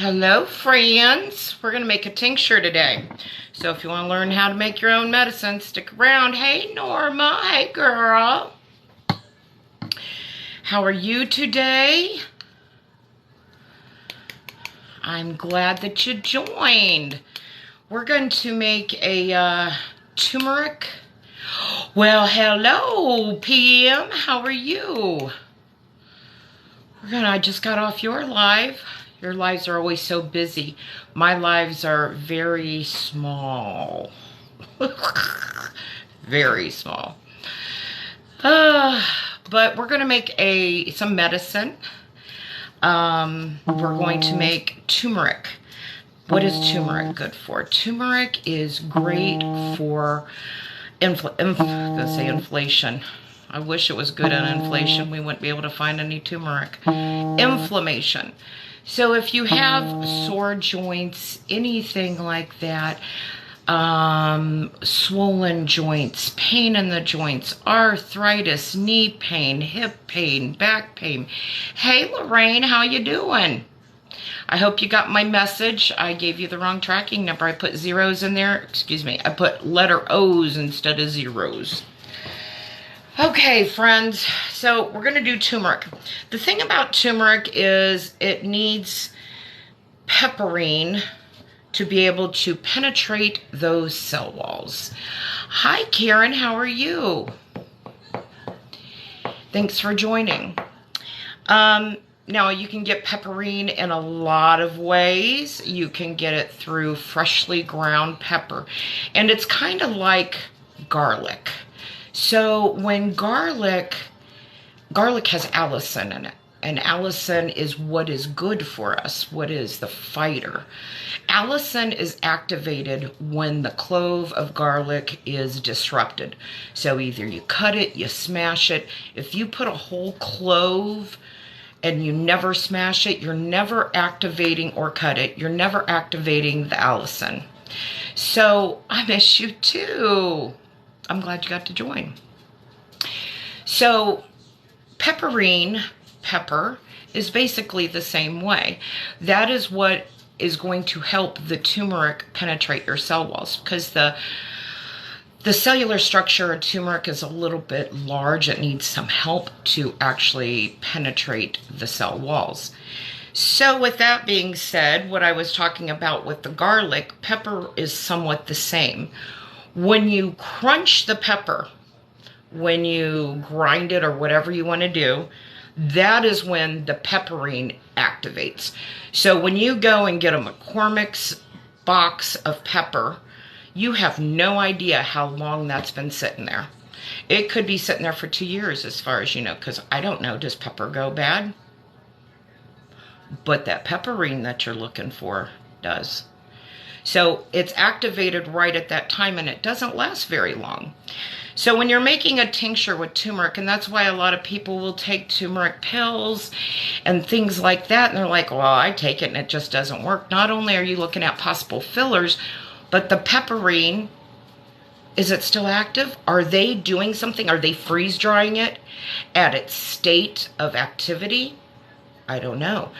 Hello friends, we're going to make a tincture today. So if you want to learn how to make your own medicine, stick around. Hey Norma, hey girl. How are you today? I'm glad that you joined. We're going to make a turmeric. Well, hello PM, how are you? I just got off your live. Your lives are always so busy. My lives are very small. Very small. But we're going to make some medicine. We're going to make turmeric. What is turmeric good for? Turmeric is great for inflation. I wish it was good on inflation. We wouldn't be able to find any turmeric. Inflammation. So if you have sore joints, anything like that, swollen joints, pain in the joints, arthritis, knee pain, hip pain, back pain. Hey Lorraine, how you doing? I hope you got my message. I gave you the wrong tracking number. I put zeros in there. Excuse me. I put letter O's instead of zeros. Okay, friends, so we're going to do turmeric. The thing about turmeric is it needs pepperine to be able to penetrate those cell walls. Hi, Karen, how are you? Thanks for joining. Now, you can get pepperine in a lot of ways. You can get it through freshly ground pepper, and it's kind of like garlic. So when garlic has allicin in it, and allicin is what is good for us, what is the fighter. Allicin is activated when the clove of garlic is disrupted. So either you cut it, you smash it. If you put a whole clove and you never smash it, you're never activating, or cut it, you're never activating the allicin. So I miss you too. I'm glad you got to join. So pepperine, pepper, is basically the same way. That is what is going to help the turmeric penetrate your cell walls, because the cellular structure of turmeric is a little bit large. It needs some help to actually penetrate the cell walls. So with that being said, what I was talking about with the garlic, pepper is somewhat the same. When you crunch the pepper, when you grind it or whatever you want to do, that is when the pepperine activates. So when you go and get a McCormick's box of pepper, you have no idea how long that's been sitting there. It could be sitting there for 2 years as far as you know, because I don't know, does pepper go bad? But that pepperine that you're looking for does. So it's activated right at that time, and it doesn't last very long. So when you're making a tincture with turmeric, and that's why a lot of people will take turmeric pills and things like that, and they're like, well, I take it and it just doesn't work. Not only are you looking at possible fillers, but the pepperine, is it still active? Are they doing something? Are they freeze drying it at its state of activity? I don't know.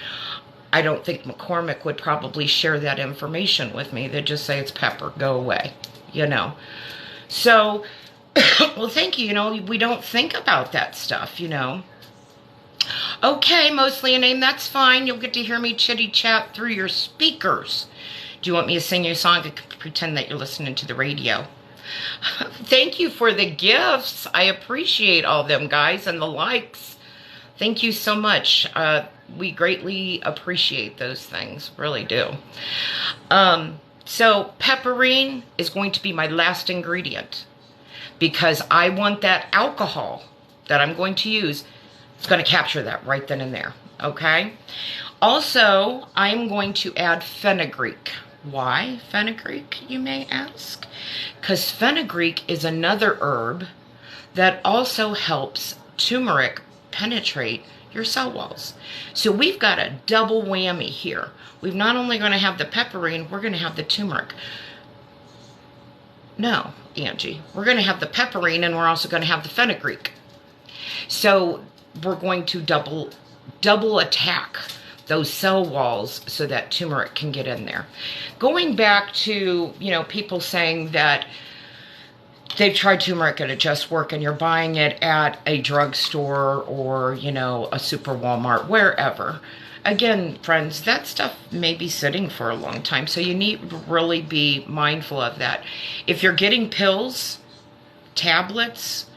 I don't think McCormick would probably share that information with me. They'd just say it's pepper, go away, you know. So, well, thank you, you know, we don't think about that stuff, you know. Okay, mostly a name, that's fine. You'll get to hear me chitty chat through your speakers. Do you want me to sing you a song? I can pretend that you're listening to the radio. Thank you for the gifts. I appreciate all them, guys, and the likes. Thank you so much. We greatly appreciate those things, really do. So pepperine is going to be my last ingredient, because I want that alcohol that I'm going to use. It's going to capture that right then and there, okay? Also, I'm going to add fenugreek. Why fenugreek, you may ask? Because fenugreek is another herb that also helps turmeric penetrate your cell walls. So we've got a double whammy here. We're not only going to have the pepperine, we're going to have the turmeric. No, Angie, we're going to have the pepperine, and we're also going to have the fenugreek. So we're going to double attack those cell walls so that turmeric can get in there. Going back to, people saying that they've tried turmeric and it just works, and you're buying it at a drugstore or, a super Walmart, wherever. Again, friends, that stuff may be sitting for a long time, so you need to really be mindful of that. If you're getting pills, tablets,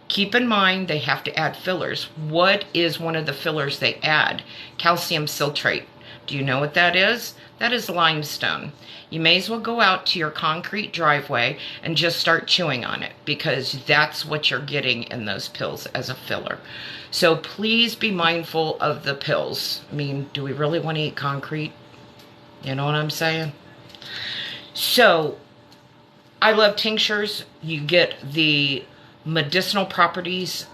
keep in mind they have to add fillers. What is one of the fillers they add? Calcium citrate. Do you know what that is? That is limestone. You may as well go out to your concrete driveway and just start chewing on it, because that's what you're getting in those pills as a filler. So please be mindful of the pills. I mean, do we really want to eat concrete? You know what I'm saying? So I love tinctures. You get the medicinal properties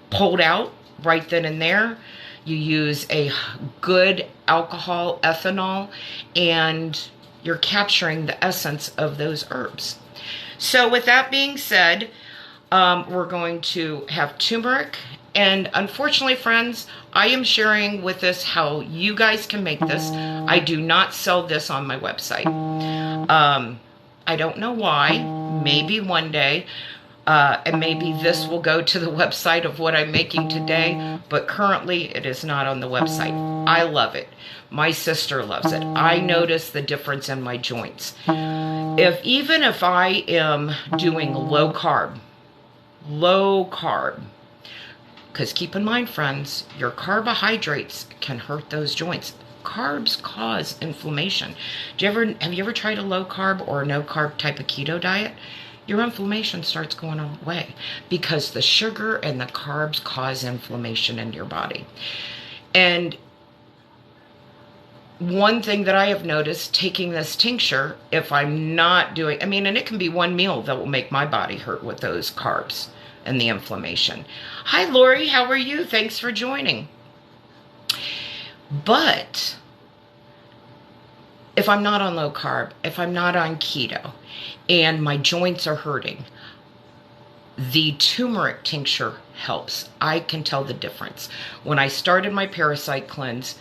pulled out right then and there. You use a good alcohol, ethanol, and you're capturing the essence of those herbs. So with that being said, we're going to have turmeric. And unfortunately, friends, I am sharing with this how you guys can make this. I do not sell this on my website. I don't know why. Maybe one day. And maybe this will go to the website of what I'm making today, but currently it is not on the website. I love it. My sister loves it. I notice the difference in my joints. Even if I am doing low carb, because keep in mind, friends, your carbohydrates can hurt those joints. Carbs cause inflammation. Have you ever tried a low carb or no carb type of keto diet? Your inflammation starts going away because the sugar and the carbs cause inflammation in your body. And one thing that I have noticed taking this tincture, if I'm not doing, and it can be one meal that will make my body hurt with those carbs and the inflammation. Hi, Lori, how are you? Thanks for joining. But if I'm not on low carb, if I'm not on keto, and my joints are hurting, the turmeric tincture helps. I can tell the difference. When I started my parasite cleanse,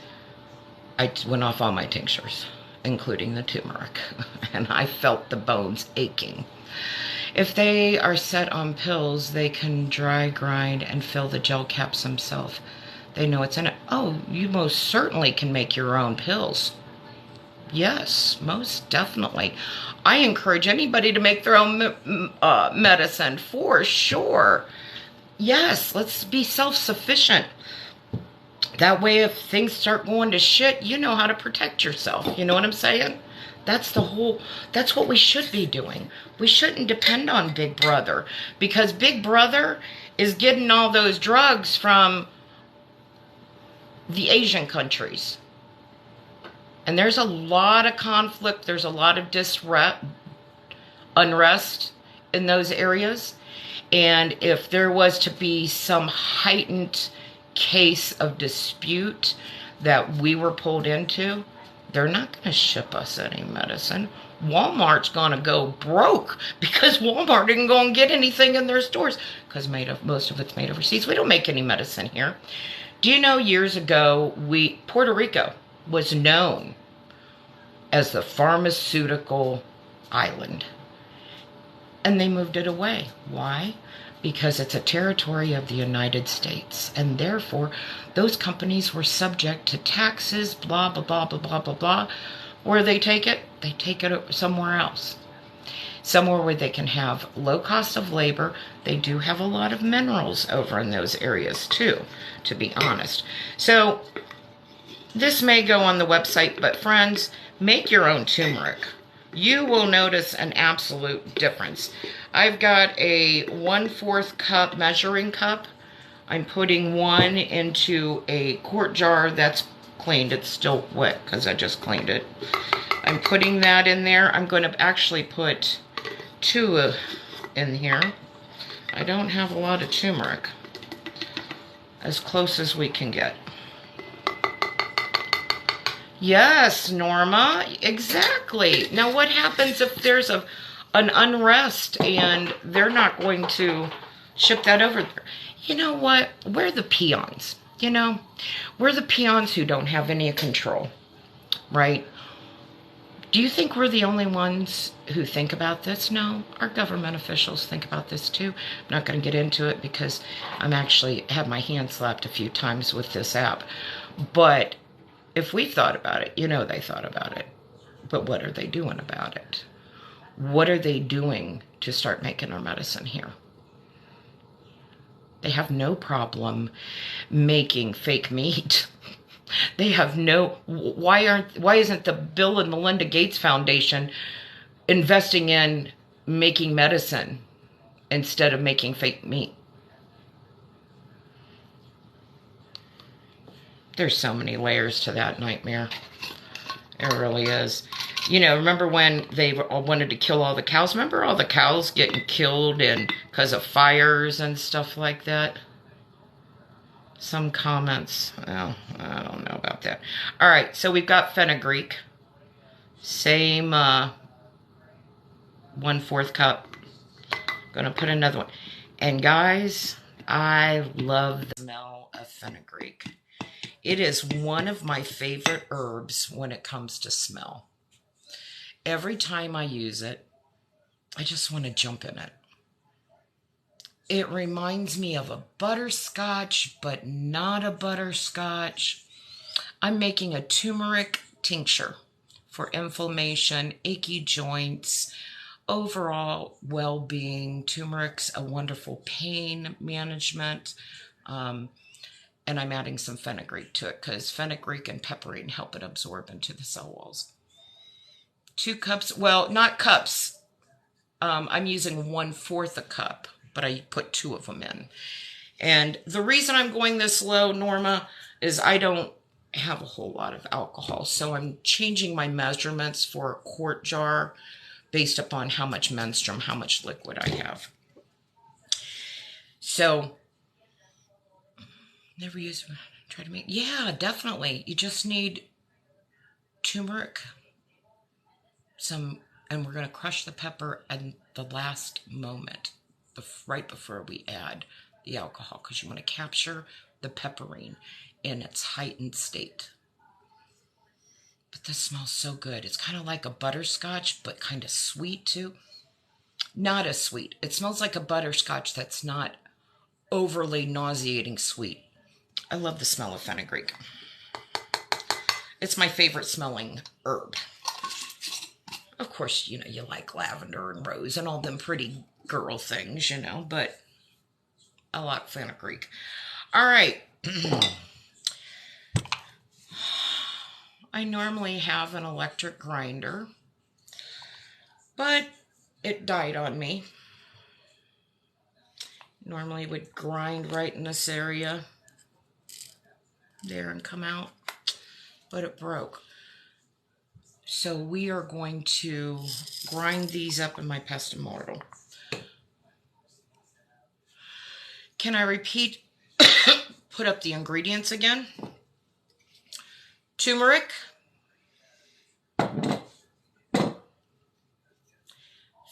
I went off all my tinctures, including the turmeric, and I felt the bones aching. If they are set on pills, they can dry grind and fill the gel caps themselves. They know it's in it. Oh, you most certainly can make your own pills. Yes, most definitely. I encourage anybody to make their own medicine, for sure. Yes, let's be self-sufficient. That way, if things start going to shit, you know how to protect yourself. You know what I'm saying? That's what we should be doing. We shouldn't depend on Big Brother, because Big Brother is getting all those drugs from the Asian countries. And there's a lot of conflict. There's a lot of unrest in those areas. And if there was to be some heightened case of dispute that we were pulled into, they're not going to ship us any medicine. Walmart's going to go broke because Walmart isn't going to get anything in their stores because most of it's made overseas. We don't make any medicine here. Do you know years ago, Puerto Rico was known as the pharmaceutical island, and they moved it away. Why? Because it's a territory of the United States, and therefore those companies were subject to taxes, blah, blah, blah, blah, blah, blah, blah. Where they take it somewhere else. Somewhere where they can have low cost of labor. They do have a lot of minerals over in those areas too, to be honest. So this may go on the website, but friends, make your own turmeric. You will notice an absolute difference. I've got a 1/4 cup measuring cup. I'm putting one into a quart jar that's cleaned. It's still wet because I just cleaned it. I'm putting that in there. I'm going to actually put 2 in here. I don't have a lot of turmeric. As close as we can get. Yes, Norma, exactly. Now, what happens if there's an unrest and they're not going to ship that over there? You know what? We're the peons. You know, we're the peons who don't have any control, right? Do you think we're the only ones who think about this? No, our government officials think about this too. I'm not going to get into it because I'm actually had my hand slapped a few times with this app. But if we thought about it, you know they thought about it. But what are they doing about it? What are they doing to start making our medicine here? They have no problem making fake meat. They have no, why isn't the Bill and Melinda Gates Foundation investing in making medicine instead of making fake meat? There's so many layers to that nightmare. It really is. You know, remember when they wanted to kill all the cows? Remember all the cows getting killed because of fires and stuff like that? Some comments. Well, I don't know about that. All right, so we've got fenugreek. Same 1/4 cup. Gonna put another one. And guys, I love the smell of fenugreek. It is one of my favorite herbs when it comes to smell. Every time I use it, I just want to jump in it. It reminds me of a butterscotch, but not a butterscotch. I'm making a turmeric tincture for inflammation, achy joints, overall well-being. Turmeric's a wonderful pain management. And I'm adding some fenugreek to it because fenugreek and pepperine help it absorb into the cell walls. 2 cups, well, not cups. I'm using 1/4 a cup, but I put 2 of them in. And the reason I'm going this low, Norma, is I don't have a whole lot of alcohol. So I'm changing my measurements for a quart jar based upon how much menstruum, how much liquid I have. So, never use, try to make, yeah, definitely. You just need turmeric, and we're going to crush the pepper at the last moment, right before we add the alcohol, because you want to capture the pepperine in its heightened state. But this smells so good. It's kind of like a butterscotch, but kind of sweet too. Not as sweet. It smells like a butterscotch that's not overly nauseating sweet. I love the smell of fenugreek. It's my favorite smelling herb. Of course, you know, you like lavender and rose and all them pretty girl things, you know, but I like fenugreek. All right. I normally have an electric grinder, but it died on me. Normally would grind right in this area there and come out, but it broke. So we are going to grind these up in my pestle mortar. Can I repeat, put up the ingredients again? Turmeric,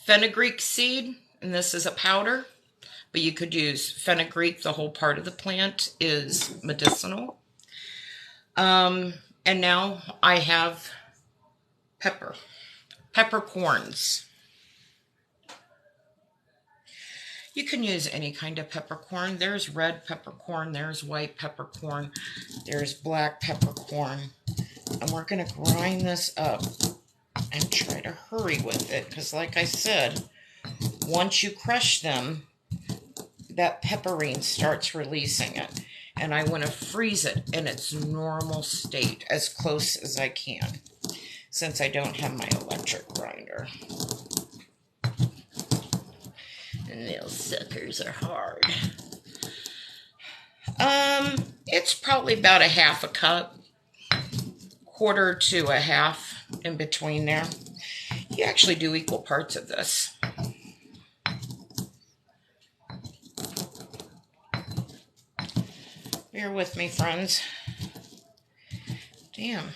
fenugreek seed, and this is a powder, but you could use fenugreek. The whole part of the plant is medicinal. And now I have peppercorns. You can use any kind of peppercorn. There's red peppercorn, there's white peppercorn, there's black peppercorn. And we're going to grind this up and try to hurry with it because, like I said, once you crush them, that pepperine starts releasing it. And I want to freeze it in its normal state as close as I can since I don't have my electric grinder. And those suckers are hard. It's probably about a 1/2 cup, 1/4 to a 1/2 in between there. You actually do equal parts of this. Bear with me, friends. Damn.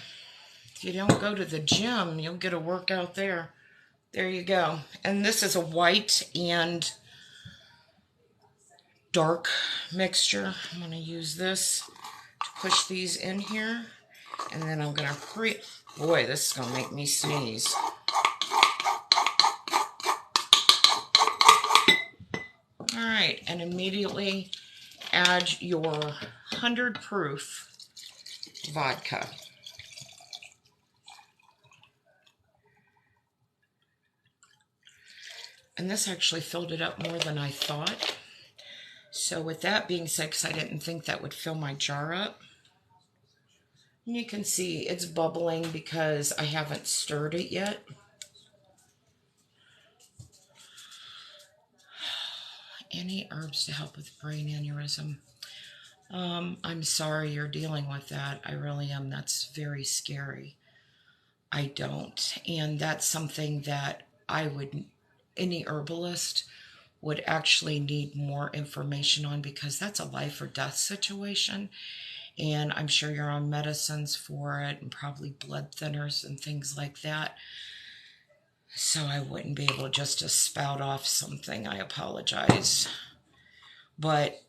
If you don't go to the gym, you'll get a workout there. There you go. And this is a white and dark mixture. I'm going to use this. push these in here, and then I'm going to boy, this is going to make me sneeze. All right, and immediately add your 100 proof vodka. And this actually filled it up more than I thought. So with that being said, because I didn't think that would fill my jar up, and you can see it's bubbling because I haven't stirred it yet. Any herbs to help with brain aneurysm? I'm sorry you're dealing with that. I really am. That's very scary. I don't. And that's something that any herbalist would actually need more information on, because that's a life or death situation. And I'm sure you're on medicines for it and probably blood thinners and things like that. So I wouldn't be able just to spout off something. I apologize. But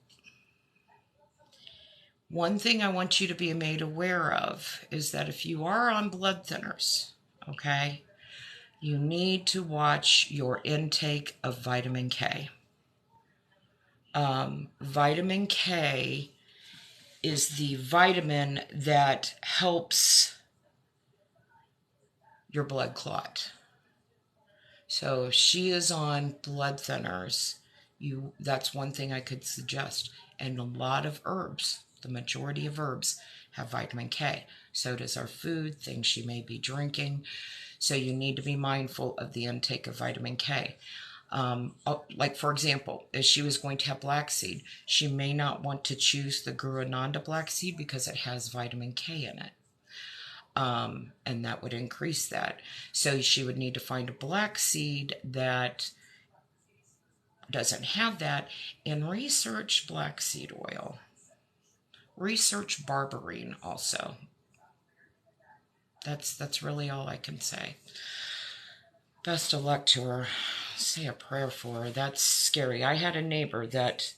one thing I want you to be made aware of is that if you are on blood thinners, okay, you need to watch your intake of vitamin K. Vitamin K is the vitamin that helps your blood clot. So if she is on blood thinners, that's one thing I could suggest. And a lot of herbs, the majority of herbs, have vitamin K. So does our food, things she may be drinking. So you need to be mindful of the intake of vitamin K. Like, for example, if she was going to have black seed, she may not want to choose the Guru Ananda black seed because it has vitamin K in it. And that would increase that. So she would need to find a black seed that doesn't have that, and research black seed oil. Research berberine also. That's really all I can say. Best of luck to her. Say a prayer for her. That's scary. I had a neighbor that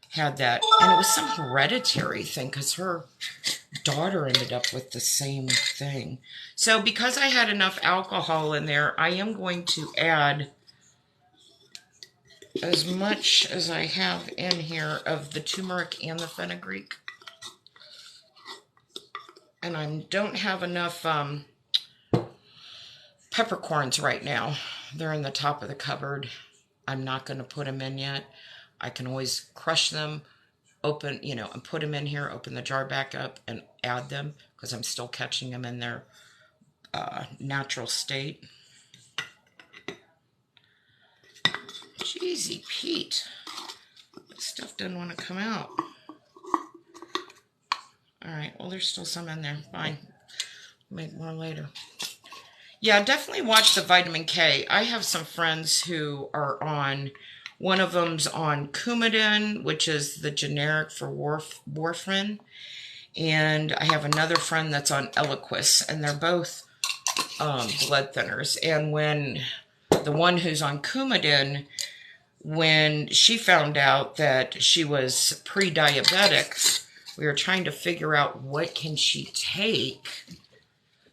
had that, and it was some hereditary thing because her daughter ended up with the same thing. So because I had enough alcohol in there, I am going to add as much as I have in here of the turmeric and the fenugreek. And I don't have enough peppercorns right now. They're in the top of the cupboard. I'm not going to put them in yet. I can always crush them, open, and put them in here, open the jar back up and add them because I'm still catching them in their natural state. Jeezy Pete. This stuff didn't want to come out. Alright, well, there's still some in there. Fine. Make more later. Yeah, definitely watch the vitamin K. I have some friends who are on, one of them's on Coumadin, which is the generic for warfarin. And I have another friend that's on Eliquis, and they're both blood thinners. And when the one who's on Coumadin, when she found out that she was pre-diabetic, we were trying to figure out what can she take.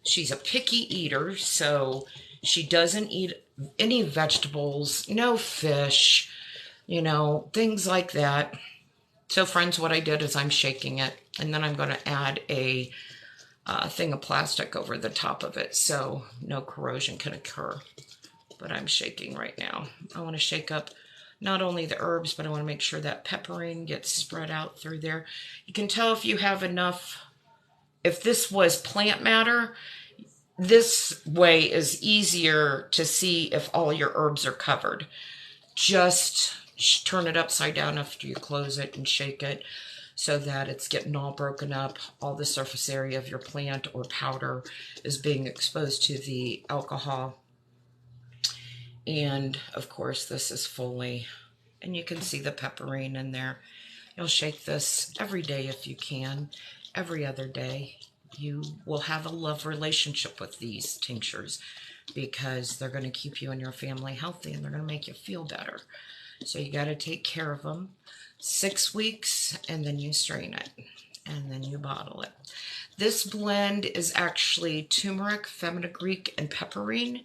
She's a picky eater, so she doesn't eat any vegetables, no fish, things like that. So friends, what I did is I'm shaking it, and then I'm going to add a thing of plastic over the top of it so no corrosion can occur. But I'm shaking right now. I want to shake up not only the herbs, but I want to make sure that pepperine gets spread out through there. You can tell if you have enough. If this was plant matter, this way is easier to see if all your herbs are covered. Just turn it upside down after you close it and shake it so that it's getting all broken up. All the surface area of your plant or powder is being exposed to the alcohol. And of course, this is fully, and you can see the pepperine in there. You'll shake this every day if you can, every other day. You will have a love relationship with these tinctures because they're going to keep you and your family healthy, and they're going to make you feel better. So you got to take care of them. 6 weeks, and then you strain it. and then you bottle it. This blend is actually turmeric, fenugreek, and pepperine,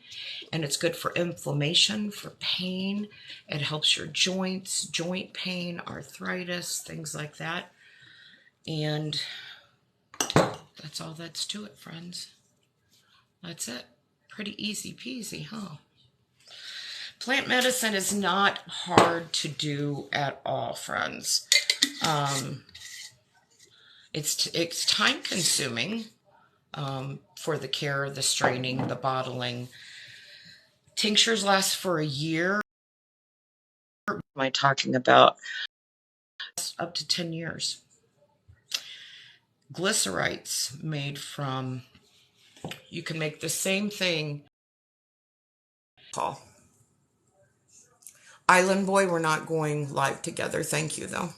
and it's good for inflammation, for pain. It helps your joints, joint pain, arthritis, things like that. And that's all that's to it, friends. That's it. Pretty easy peasy, huh? Plant medicine is not hard to do at all, friends. It's time consuming for the care, the straining, the bottling. Tinctures last for a year. What am I talking about? Up to 10 years. Glycerites made from, you can make the same thing. Island Boy, we're not going live together. Thank you, though.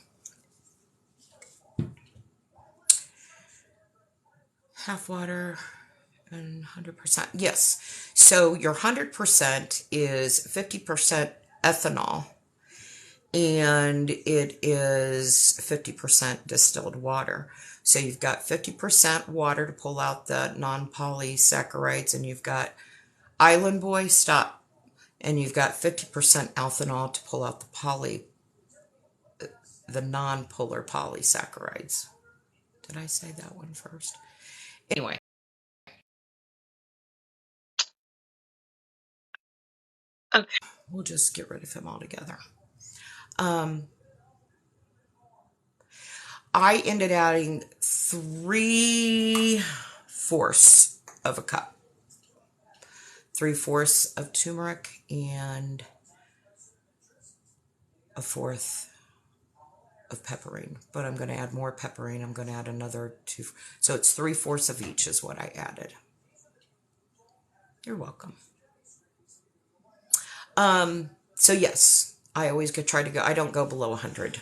Half water and 100%. Yes. So your 100% is 50% ethanol, and it is 50% distilled water. So you've got 50% water to pull out the non-polysaccharides, and you've got Island Boy, stop. And you've got 50% ethanol to pull out the non-polar polysaccharides. Did I say that one first? Anyway. Okay. We'll just get rid of him altogether. I ended adding 3/4 of a cup. 3/4 of turmeric and 1/4 of pepperine. But I'm going to add more pepperine. I'm going to add another 2. So it's 3/4 of each is what I added. You're welcome. So yes, I always try to go, I don't go below 100.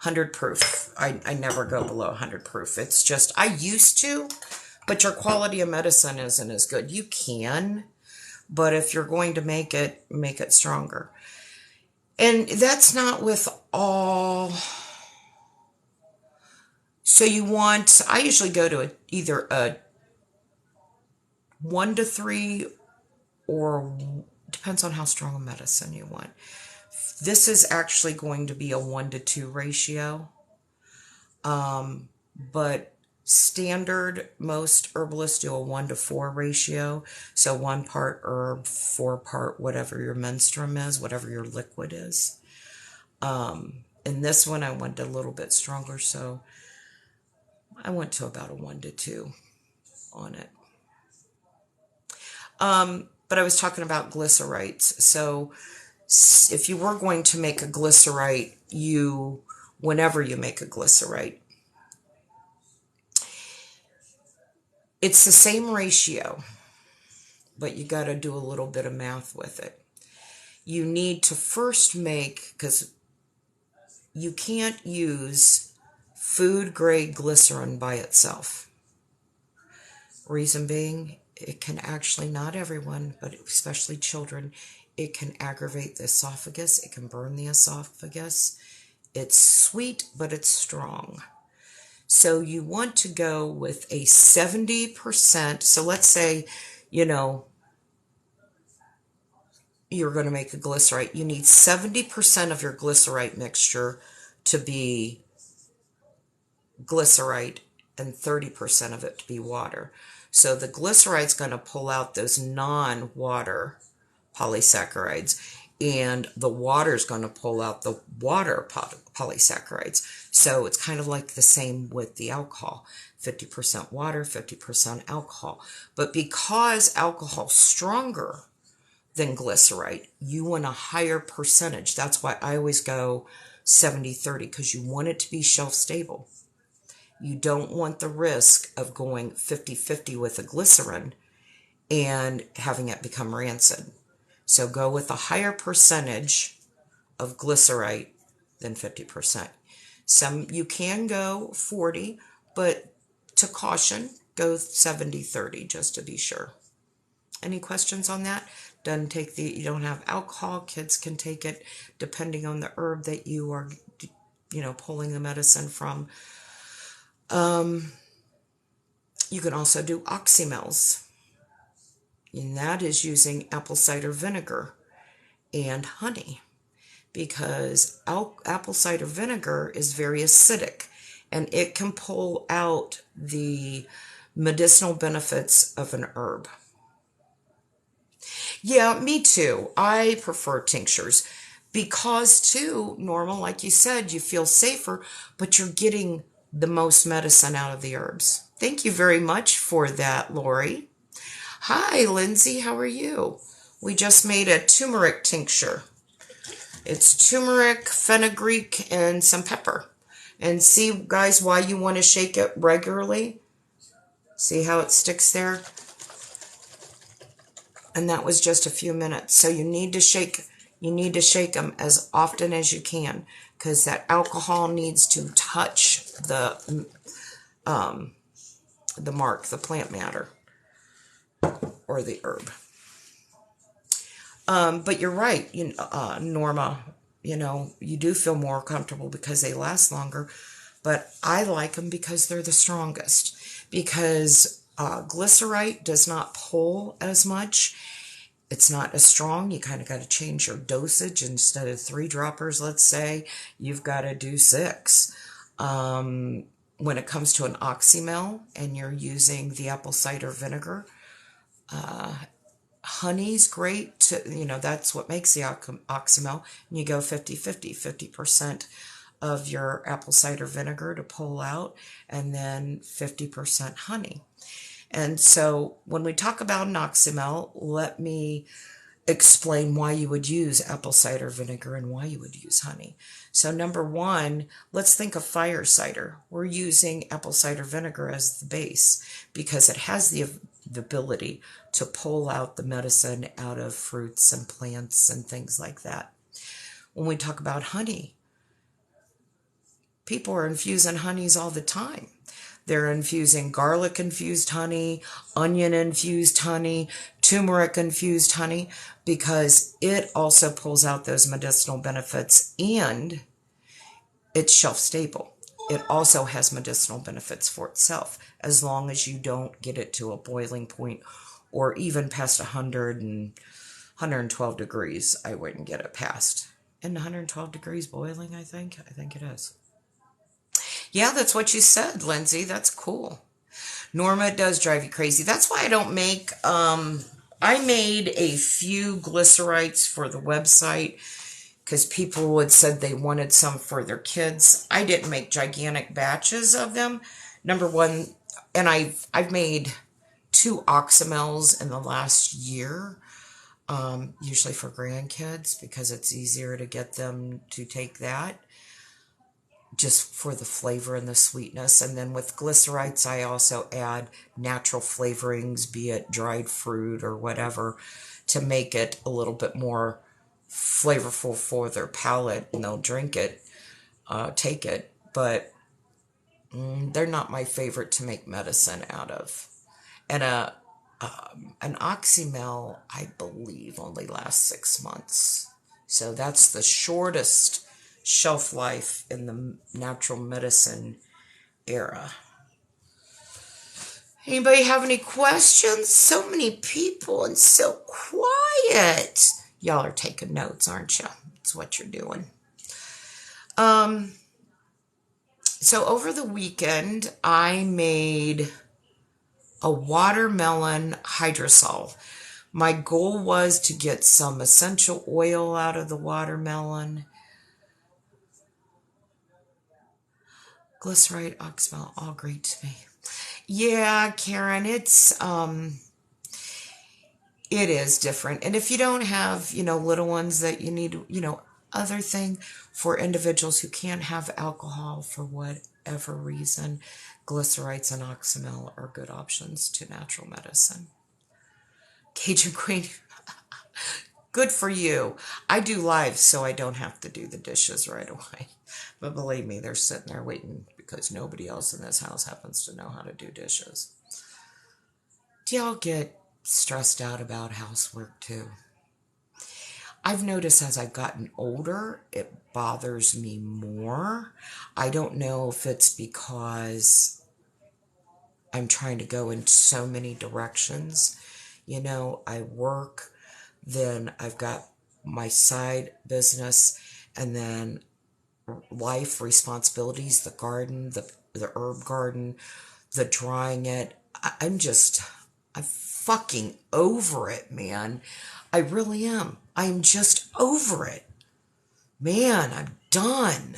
100 proof. I never go below 100 proof. It's just, I used to, but your quality of medicine isn't as good. You can, but if you're going to make it stronger. And that's not with all. So I usually go to either a 1 to 3, or depends on how strong a medicine you want. This is actually going to be a 1 to 2 ratio. But standard, most herbalists do a 1 to 4 ratio. So 1 part herb, 4 part whatever your menstruum is, whatever your liquid is. In this one, I went a little bit stronger, so I went to about a 1 to 2 on it. But I was talking about glycerites. So if you were going to make a glycerite, whenever you make a glycerite, it's the same ratio, but you got to do a little bit of math with it. You need to first because you can't use food grade glycerin by itself. Reason being, it can actually, not everyone, but especially children, it can aggravate the esophagus. It can burn the esophagus. It's sweet, but it's strong. So you want to go with a 70%. So let's say, you're going to make a glycerite. You need 70% of your glycerite mixture to be glycerite and 30% of it to be water. So the glycerite's going to pull out those non-water polysaccharides, and the water is going to pull out the water polysaccharides. So it's kind of like the same with the alcohol. 50% water, 50% alcohol. But because alcohol's stronger than glycerite, you want a higher percentage. That's why I always go 70-30, because you want it to be shelf stable. You don't want the risk of going 50-50 with a glycerin and having it become rancid. So go with a higher percentage of glycerite than 50%. You can go 40, but to caution, go 70-30 just to be sure. Any questions on that? You don't have alcohol. Kids can take it depending on the herb that you are, pulling the medicine from. You can also do oxymels, and that is using apple cider vinegar and honey, because apple cider vinegar is very acidic and it can pull out the medicinal benefits of an herb. Yeah, me too. I prefer tinctures because, too, normal, like you said, you feel safer, but you're getting the most medicine out of the herbs. Thank you very much for that, Lori. Hi, Lindsay. How are you? We just made a turmeric tincture. It's turmeric, fenugreek, and some pepper. And see, guys, why you want to shake it regularly? See how it sticks there? And that was just a few minutes. So you need to shake them as often as you can, because that alcohol needs to touch the mark, the plant matter, or the herb. But you're right, Norma. You do feel more comfortable because they last longer. But I like them because they're the strongest. Because glycerite does not pull as much. It's not as strong. You kind of got to change your dosage. Instead of 3 droppers, let's say, you've got to do 6. When it comes to an oxymel and you're using the apple cider vinegar, honey's great. That's what makes the oxymel. And you go 50-50, 50% of your apple cider vinegar to pull out, and then 50% honey. And so when we talk about an oxymel, let me explain why you would use apple cider vinegar and why you would use honey. So number one, let's think of fire cider. We're using apple cider vinegar as the base because it has the ability to pull out the medicine out of fruits and plants and things like that. When we talk about honey, people are infusing honeys all the time. They're infusing garlic-infused honey, onion-infused honey, turmeric-infused honey, because it also pulls out those medicinal benefits, and it's shelf-stable. It also has medicinal benefits for itself, as long as you don't get it to a boiling point or even past 100 and 112 degrees. I wouldn't get it past. And 112 degrees boiling, I think it is. Yeah, that's what you said, Lindsay. That's cool. Norma, it does drive you crazy. That's why I don't make, I made a few glycerites for the website because people had said they wanted some for their kids. I didn't make gigantic batches of them. Number one, and I've made 2 oxymels in the last year, usually for grandkids because it's easier to get them to take that, just for the flavor and the sweetness. And then with glycerites, I also add natural flavorings, be it dried fruit or whatever, to make it a little bit more flavorful for their palate, and they'll drink it, take it. But they're not my favorite to make medicine out of. And an oxymel, I believe, only lasts 6 months. So that's the shortest shelf life in the natural medicine era. Anybody have any questions? So many people and so quiet. Y'all are taking notes, aren't you? That's what you're doing. So over the weekend, I made a watermelon hydrosol. My goal was to get some essential oil out of the watermelon. Glycerite, oxymel, all great to me. Yeah, Karen, it is different. And if you don't have, little ones that you need, other thing for individuals who can't have alcohol for whatever reason, glycerites and oxymel are good options to natural medicine. Cajun Queen, good for you. I do live so I don't have to do the dishes right away. But believe me, they're sitting there waiting because nobody else in this house happens to know how to do dishes. Do y'all get stressed out about housework too? I've noticed as I've gotten older, it bothers me more. I don't know if it's because I'm trying to go in so many directions. You know, I work, then I've got my side business, and then life responsibilities, the garden, the herb garden, the drying it. I'm fucking over it, man. I really am. I'm just over it. Man, I'm done.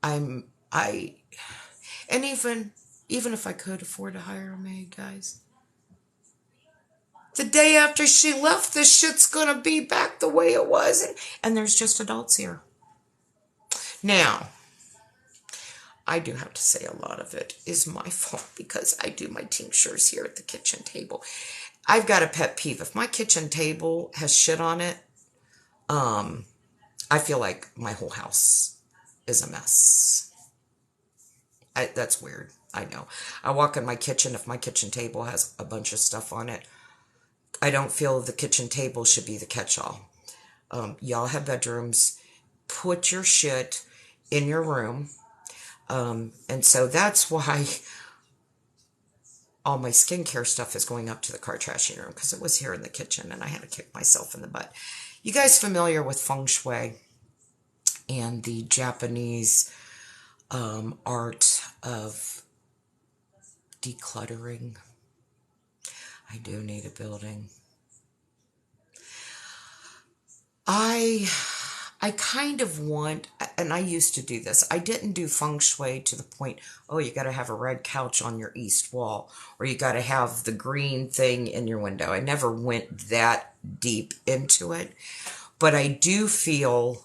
I, and even if I could afford to hire a maid, guys, the day after she left, this shit's gonna be back the way it was, and there's just adults here. Now, I do have to say a lot of it is my fault because I do my tinctures here at the kitchen table. I've got a pet peeve. If my kitchen table has shit on it, I feel like my whole house is a mess. That's weird. I know. I walk in my kitchen. If my kitchen table has a bunch of stuff on it, I don't feel the kitchen table should be the catch-all. Y'all have bedrooms. Put your shit in your room. And so that's why all my skincare stuff is going up to the car trashing room, because it was here in the kitchen and I had to kick myself in the butt. You guys familiar with feng shui and the Japanese art of decluttering? I do need a building. I kind of want, and I used to do this. I didn't do feng shui to the point, oh, you got to have a red couch on your east wall, or you got to have the green thing in your window. I never went that deep into it, but I do feel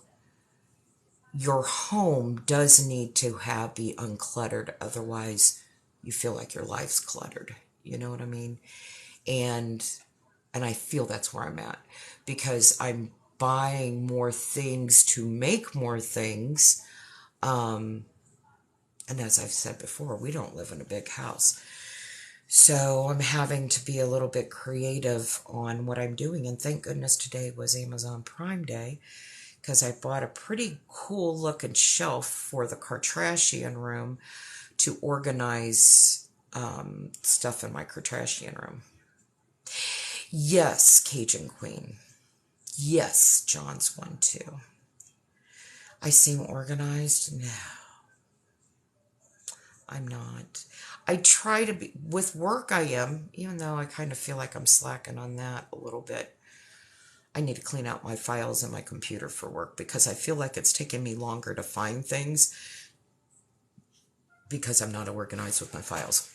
your home does need to be uncluttered. Otherwise, you feel like your life's cluttered. You know what I mean? And I feel that's where I'm at, because I'm buying more things to make more things. And as I've said before, we don't live in a big house. So I'm having to be a little bit creative on what I'm doing. And thank goodness today was Amazon Prime Day, because I bought a pretty cool looking shelf for the Kardashian room to organize stuff in my Kardashian room. Yes, Cajun Queen. Yes, John's one too. I seem organized? No, I'm not. I try to be, with work I am, even though I kind of feel like I'm slacking on that a little bit. I need to clean out my files in my computer for work, because I feel like it's taking me longer to find things because I'm not organized with my files.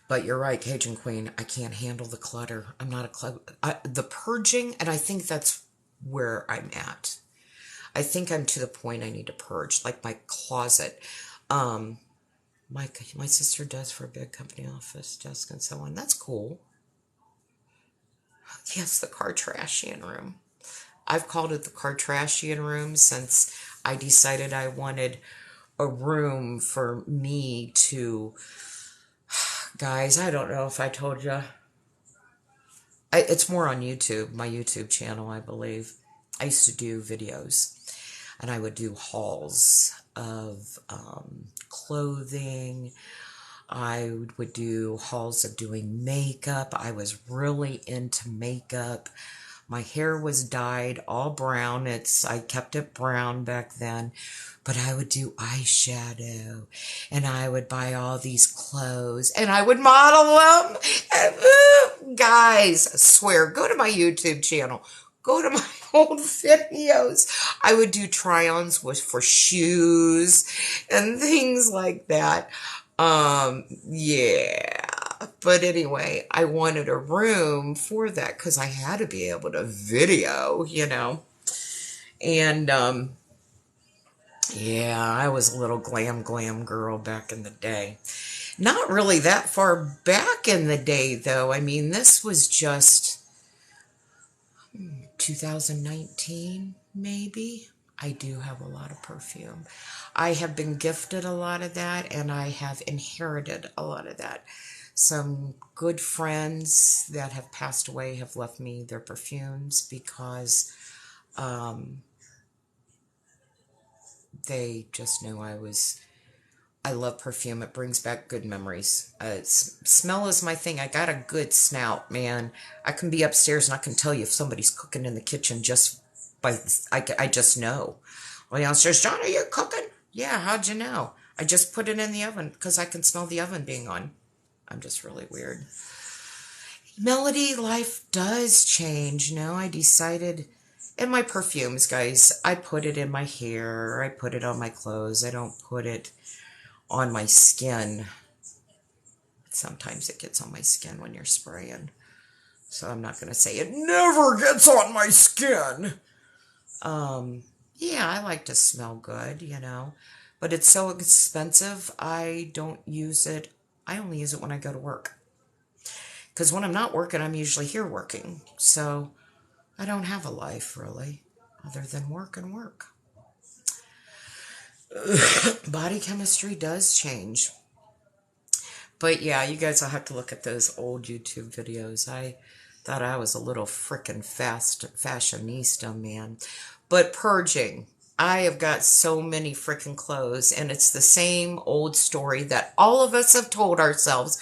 But you're right, Cajun Queen. I can't handle the clutter. I'm not the purging, and I think that's where I'm at. I think I'm to the point I need to purge, like my closet. My sister does for a big company office desk and so on. That's cool. Yes, the Kardashian room. I've called it the Kardashian room since I decided I wanted a room for me to. Guys, I don't know if I told you. It's more on YouTube, my YouTube channel, I believe. I used to do videos, and I would do hauls of clothing. I would do hauls of doing makeup. I was really into makeup. My hair was dyed all brown. I kept it brown back then. But I would do eyeshadow, and I would buy all these clothes, and I would model them. And, guys, I swear, go to my YouTube channel. Go to my old videos. I would do try-ons for shoes and things like that. Yeah. But anyway, I wanted a room for that because I had to be able to video, And, yeah, I was a little glam girl back in the day. Not really that far back in the day, though. I mean, this was just 2019, maybe. I do have a lot of perfume. I have been gifted a lot of that, and I have inherited a lot of that. Some good friends that have passed away have left me their perfumes because they just knew I was I love perfume. It brings back good memories. Smell is my thing. I got a good snout, man. I can be upstairs and I can tell you if somebody's cooking in the kitchen just by, I just know. Well, downstairs, John, are you cooking? Yeah, how'd you know? I just put it in the oven because I can smell the oven being on. I'm just really weird. Melody, life does change. I decided, and my perfumes, guys, I put it in my hair. I put it on my clothes. I don't put it on my skin. Sometimes it gets on my skin when you're spraying. So I'm not going to say it never gets on my skin. Yeah, I like to smell good, but it's so expensive. I don't use it. I only use it when I go to work. Because when I'm not working, I'm usually here working. So I don't have a life, really, other than work and work. Body chemistry does change. But yeah, you guys will have to look at those old YouTube videos. I thought I was a little frickin' fashionista, man. But purging. I have got so many frickin' clothes, and it's the same old story that all of us have told ourselves.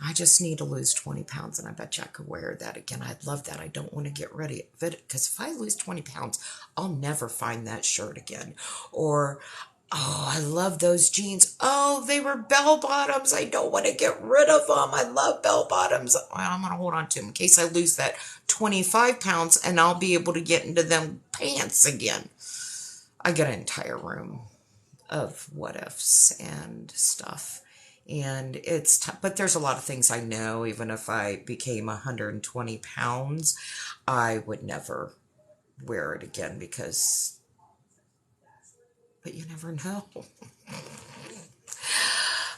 I just need to lose 20 pounds, and I bet you I could wear that again. I'd love that. I don't want to get rid of it, because if I lose 20 pounds, I'll never find that shirt again. Or, oh, I love those jeans. Oh, they were bell bottoms. I don't want to get rid of them. I love bell bottoms. I'm going to hold on to them in case I lose that 25 pounds, and I'll be able to get into them pants again. I get an entire room of what ifs and stuff. And but there's a lot of things I know. Even if I became 120 pounds, I would never wear it again but you never know.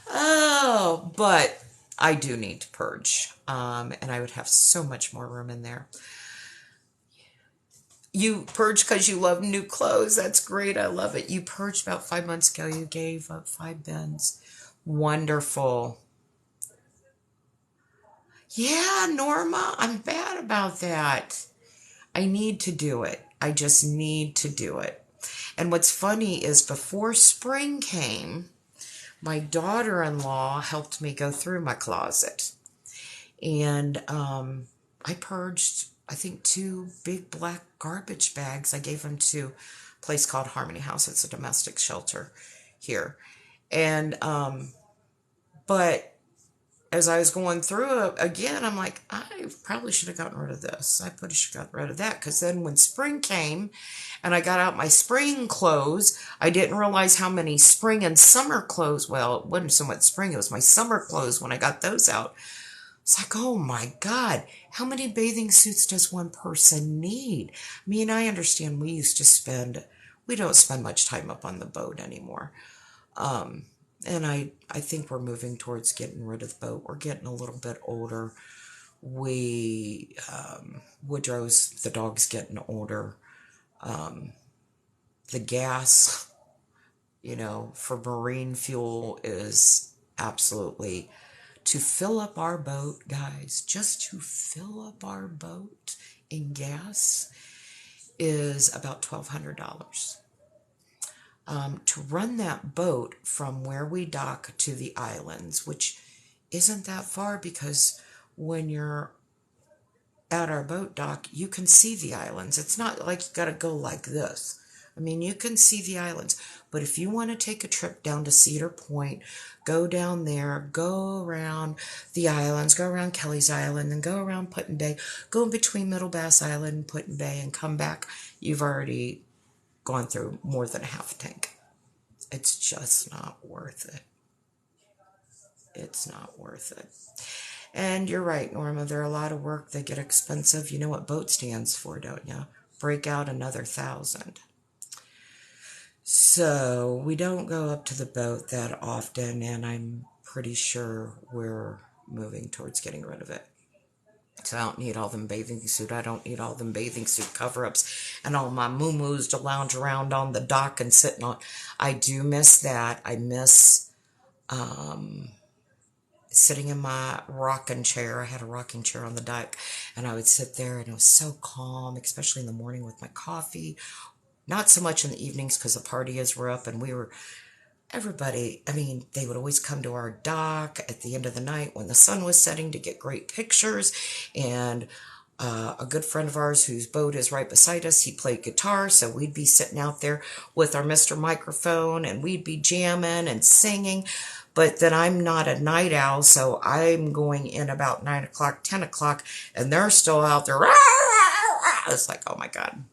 Oh, but I do need to purge. And I would have so much more room in there. You purge because you love new clothes. That's great. I love it. You purged about 5 months ago. You gave up 5 bins. Wonderful. Yeah, Norma, I'm bad about that. I need to do it. I just need to do it. And what's funny is before spring came, my daughter-in-law helped me go through my closet. And I purged, I think, 2 big black garbage bags. I gave them to a place called Harmony House. It's a domestic shelter here. And, but as I was going through it again, I'm like, I probably should have gotten rid of this. I probably should have gotten rid of that. Because then when spring came and I got out my spring clothes, I didn't realize how many spring and summer clothes, well, it wasn't so much spring, it was my summer clothes when I got those out. It's like, oh my God, how many bathing suits does one person need? I mean, I understand we don't spend much time up on the boat anymore. And I think we're moving towards getting rid of the boat. We're getting a little bit older. Woodrow's, the dog's getting older. The gas, for marine fuel is absolutely, to fill up our boat, guys, just to fill up our boat in gas is about $1,200. To run that boat from where we dock to the islands, which isn't that far because when you're at our boat dock, you can see the islands. It's not like you got to go like this. I mean, you can see the islands. But if you want to take a trip down to Cedar Point, go down there, go around the islands, go around Kelly's Island, and go around Put-in Bay, go in between Middle Bass Island and Put-in Bay and come back, you've already gone through more than a half a tank. It's just not worth it. It's not worth it. And you're right, Norma. They're a lot of work. They get expensive. You know what boat stands for, don't you? Break out another 1,000. So we don't go up to the boat that often, and I'm pretty sure we're moving towards getting rid of it. So I don't need all them bathing suit. I don't need all them bathing suit cover-ups and all my moo-moos to lounge around on the dock and sitting on. I do miss that. I miss sitting in my rocking chair. I had a rocking chair on the deck, and I would sit there, and it was so calm, especially in the morning with my coffee. Not so much in the evenings because the parties were up, and we were everybody, I mean, they would always come to our dock at the end of the night when the sun was setting to get great pictures. And a good friend of ours whose boat is right beside us, he played guitar, so we'd be sitting out there with our Mr. Microphone and we'd be jamming and singing. But then I'm not a night owl, so I'm going in about 9 o'clock, 10 o'clock, and they're still out there. It's like, oh my God.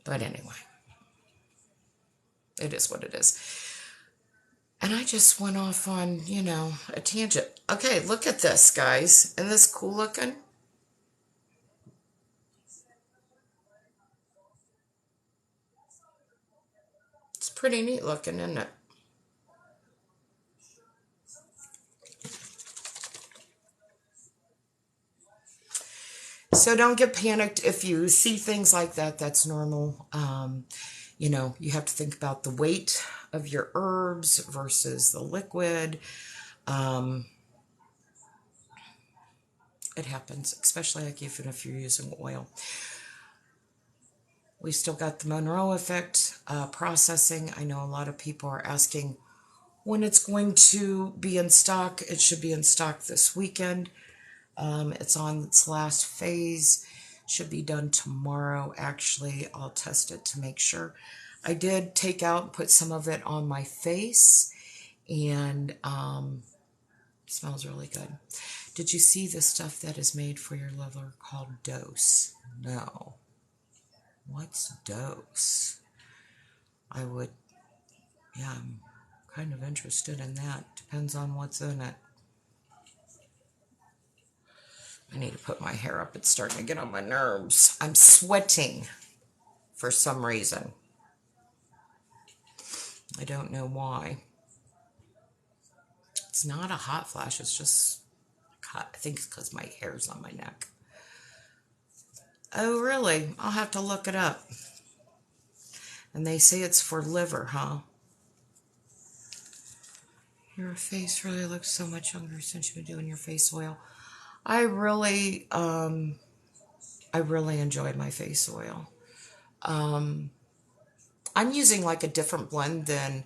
But anyway, it is what it is. And I just went off on, a tangent. Okay, look at this, guys. Isn't this cool looking? It's pretty neat looking, isn't it? So don't get panicked if you see things like that. That's normal. You have to think about the weight of your herbs versus the liquid. It happens, especially like even if you're using oil. We still got the Monroe effect processing. I know a lot of people are asking when it's going to be in stock. It should be in stock this weekend. It's on its last phase. Should be done tomorrow, actually. I'll test it to make sure. I did take out and put some of it on my face, and it smells really good. Did you see the stuff that is made for your liver called Dose? No. What's Dose? I'm kind of interested in that. Depends on what's in it. I need to put my hair up. It's starting to get on my nerves. I'm sweating for some reason. I don't know why. It's not a hot flash. It's just hot. I think it's because my hair's on my neck. Oh, really? I'll have to look it up. And they say it's for liver, huh? Your face really looks so much younger since you've been doing your face oil. I really enjoyed my face oil. I'm using like a different blend than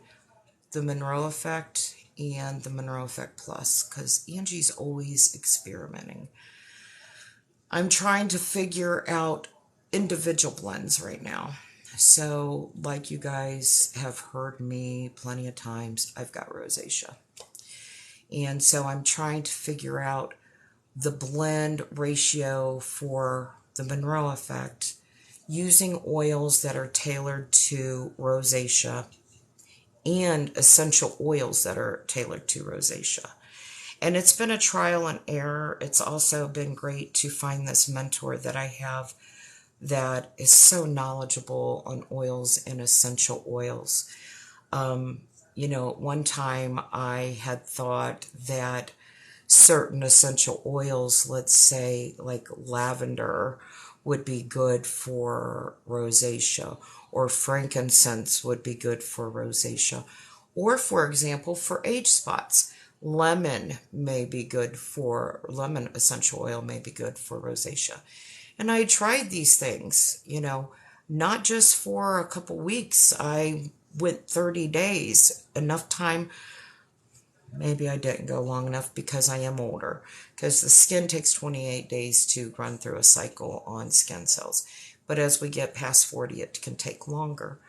the Monroe Effect and the Monroe Effect Plus because Angie's always experimenting. I'm trying to figure out individual blends right now. So, like you guys have heard me plenty of times, I've got rosacea. And so I'm trying to figure out the blend ratio for the Monroe Effect using oils that are tailored to rosacea and essential oils that are tailored to rosacea. And it's been a trial and error. It's also been great to find this mentor that I have that is so knowledgeable on oils and essential oils. At one time I had thought that certain essential oils, let's say like lavender, would be good for rosacea, or frankincense would be good for rosacea, or for example, for age spots. Lemon essential oil may be good for rosacea. And I tried these things, not just for a couple weeks. I went 30 days, enough time. Maybe I didn't go long enough because I am older, because the skin takes 28 days to run through a cycle on skin cells. But as we get past 40, it can take longer.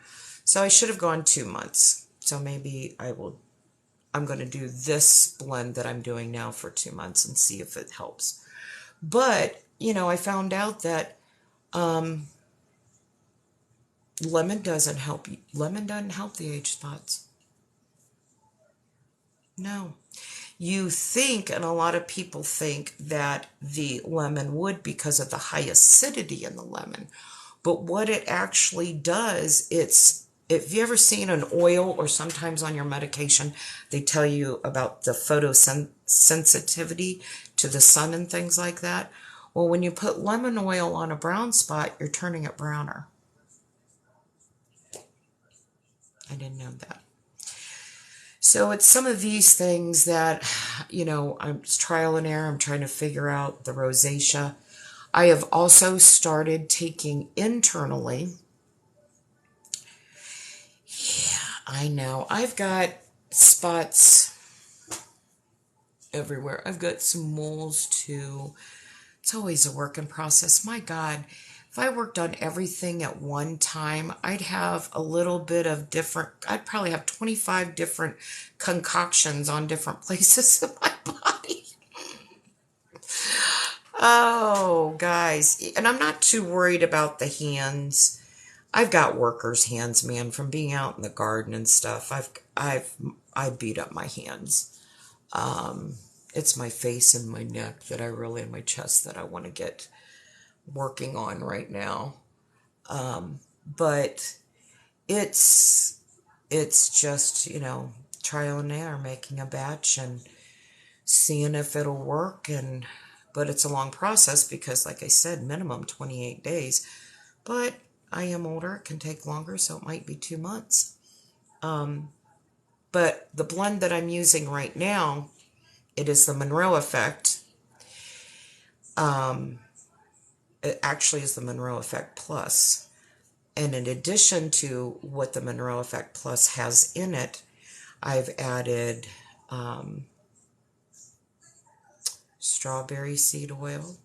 So I should have gone 2 months. So maybe I'm going to do this blend that I'm doing now for 2 months and see if it helps. But, I found out that lemon doesn't help you. Lemon doesn't help the age spots. No. You think, and a lot of people think, that the lemon would because of the high acidity in the lemon. But what it actually does, if you ever seen an oil, or sometimes on your medication, they tell you about the photosensitivity to the sun and things like that. Well, when you put lemon oil on a brown spot, you're turning it browner. I didn't know that. So it's some of these things that, I'm trial and error. I'm trying to figure out the rosacea. I have also started taking internally. Yeah, I know. I've got spots everywhere. I've got some moles too. It's always a work in process. My God, if I worked on everything at one time, I'd have a little bit of different, I'd probably have 25 different concoctions on different places in my body. Oh, guys. And I'm not too worried about the hands. I've got workers' hands, man, from being out in the garden and stuff. I beat up my hands. It's my face and my neck that I really, and my chest that I want to get working on right now. But it's just, trial and error, making a batch and seeing if it'll work. But it's a long process because, like I said, minimum 28 days. But I am older, it can take longer, so it might be 2 months. But the blend that I'm using right now, it is the Monroe Effect. It actually is the Monroe Effect Plus. And in addition to what the Monroe Effect Plus has in it, I've added strawberry seed oil.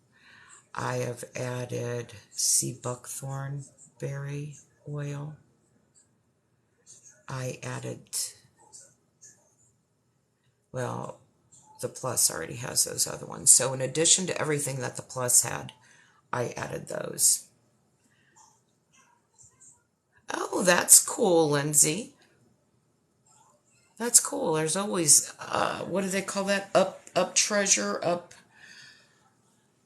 I have added sea buckthorn berry oil. I added, well, the Plus already has those other ones. So in addition to everything that the Plus had, I added those. Oh, that's cool, Lindsay. That's cool. There's always, what do they call that? Up treasure, up.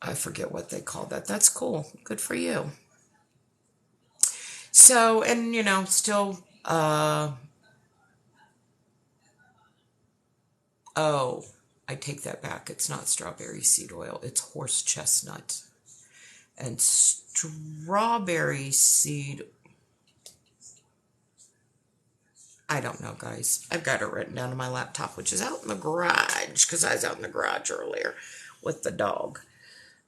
I forget what they call that. That's cool. Good for you. So, and still, oh, I take that back. It's not strawberry seed oil. It's horse chestnut. And strawberry seed, I don't know, guys. I've got it written down on my laptop, which is out in the garage, because I was out in the garage earlier with the dog.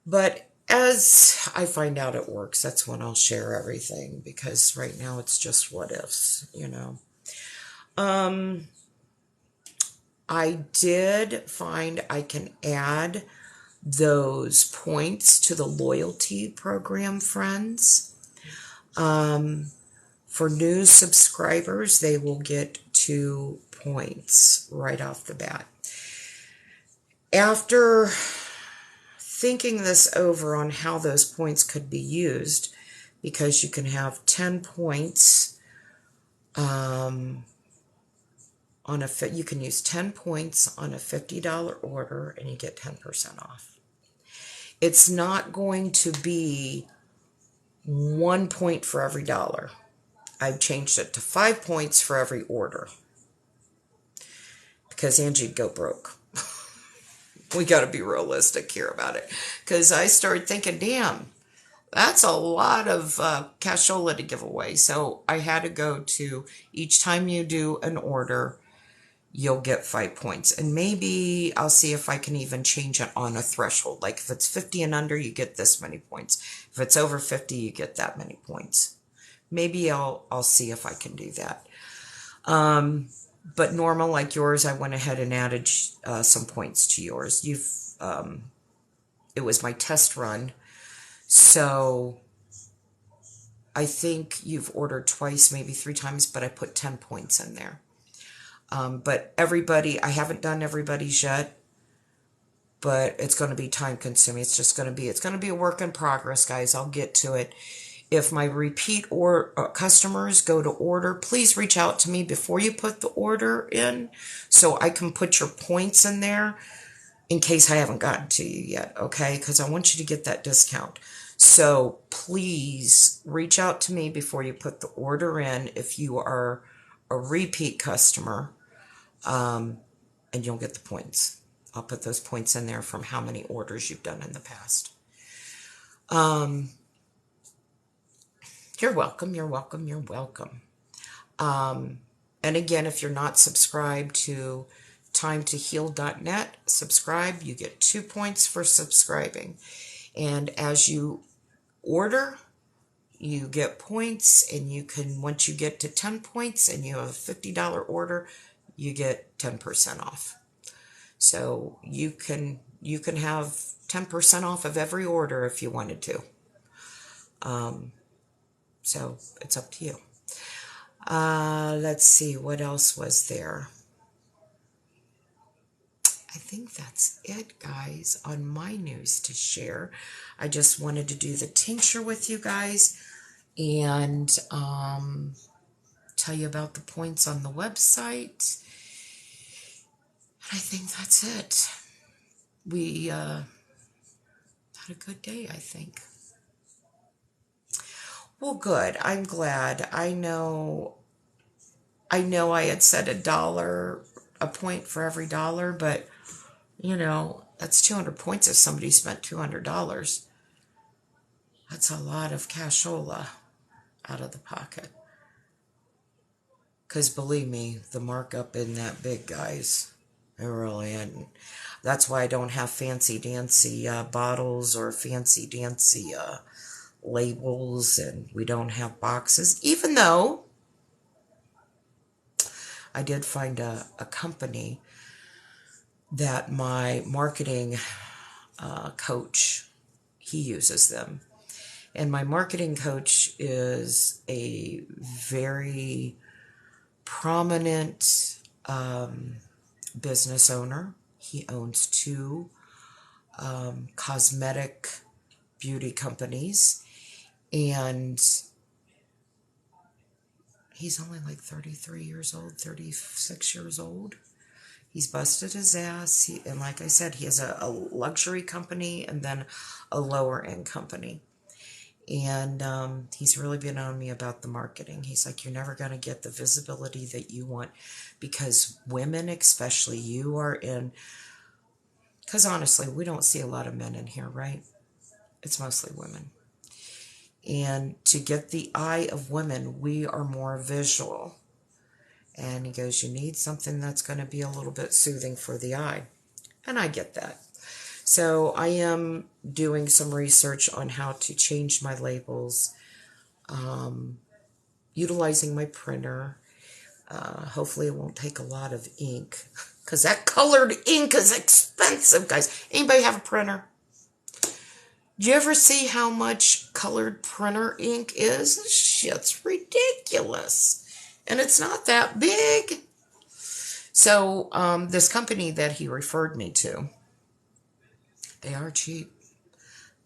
But as I find out it works, that's when I'll share everything, because right now it's just what ifs, I did find I can add those points to the loyalty program, friends. For new subscribers, they will get 2 points right off the bat. After thinking this over on how those points could be used, because you can have 10 points you can use 10 points on a $50 order and you get 10% off. It's not going to be 1 point for every dollar. I've changed it to 5 points for every order, because Angie'd go broke. We got to be realistic here about it, because I started thinking, damn, that's a lot of cashola to give away. So I had to go to, each time you do an order, you'll get 5 points. And maybe I'll see if I can even change it on a threshold. Like if it's 50 and under, you get this many points. If it's over 50, you get that many points. Maybe I'll see if I can do that. But normal, like yours, I went ahead and added some points to yours. It was my test run. So I think you've ordered twice, maybe 3 times, but I put 10 points in there. But everybody, I haven't done everybody's yet, but it's going to be time consuming. It's going to be a work in progress, guys. I'll get to it. If my repeat customers go to order, please reach out to me before you put the order in, so I can put your points in there in case I haven't gotten to you yet, okay? Because I want you to get that discount. So please reach out to me before you put the order in if you are a repeat customer, and you'll get the points. I'll put those points in there from how many orders you've done in the past. You're welcome, you're welcome, you're welcome. And again, if you're not subscribed to timetoheal.net, subscribe. You get 2 points for subscribing. And as you order, you get points, and you can, once you get to 10 points and you have a $50 order, you get 10% off. So you can have 10% off of every order if you wanted to. So it's up to you. Let's see, what else was there? I think that's it, guys, on my news to share. I just wanted to do the tincture with you guys and tell you about the points on the website. I think that's it. We had a good day, I think. Well, good. I'm glad. I know I had said $1 a point for every dollar, but that's 200 points if somebody spent $200. That's a lot of cashola out of the pocket. Because believe me, the markup isn't that big, guys. It really isn't. That's why I don't have fancy dancy bottles or fancy dancy labels, and we don't have boxes, even though I did find a company that my marketing coach, he uses them. And my marketing coach is a very prominent business owner. He owns 2 cosmetic beauty companies, and he's only like 33 years old, 36 years old. He's busted his ass. And like I said, he has a luxury company and then a lower end company. And he's really been on me about the marketing. He's like, you're never going to get the visibility that you want, because women, especially, you are in, because honestly, we don't see a lot of men in here, right? It's mostly women. And to get the eye of women, we are more visual. And he goes, you need something that's going to be a little bit soothing for the eye. And I get that. So I am doing some research on how to change my labels, utilizing my printer. Hopefully it won't take a lot of ink, because that colored ink is expensive, guys. Anybody have a printer? Do you ever see how much colored printer ink is? This shit's ridiculous. And it's not that big. So this company that he referred me to, they are cheap.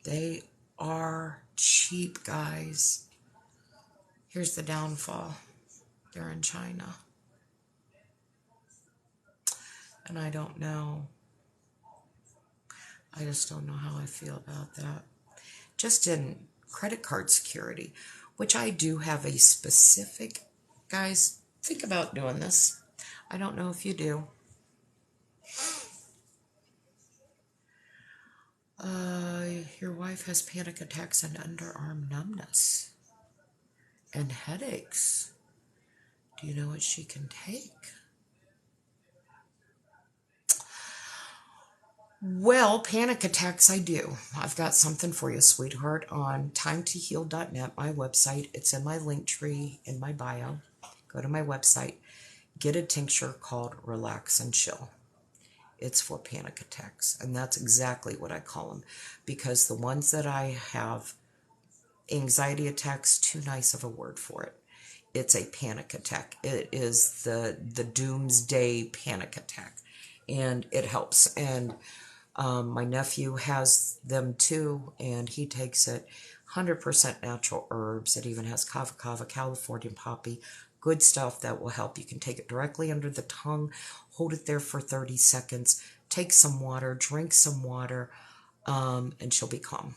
They are cheap, guys. Here's the downfall. They're in China. And I don't know. I just don't know how I feel about that. Just in credit card security, which I do have a specific, guys, think about doing this. I don't know if you do. Your wife has panic attacks and underarm numbness and headaches. Do you know what she can take? Well, panic attacks, I do. I've got something for you, sweetheart, on timetoheal.net, my website. It's in my link tree in my bio. Go to my website. Get a tincture called Relax and Chill. It's for panic attacks, and that's exactly what I call them, because the ones that I have, anxiety attacks, too nice of a word for it. It's a panic attack. It is the doomsday panic attack, and it helps. And my nephew has them too, and he takes it 100% natural herbs. It even has kava kava, California poppy, good stuff that will help. You can take it directly under the tongue, hold it there for 30 seconds, take some water, drink some water, and she'll be calm.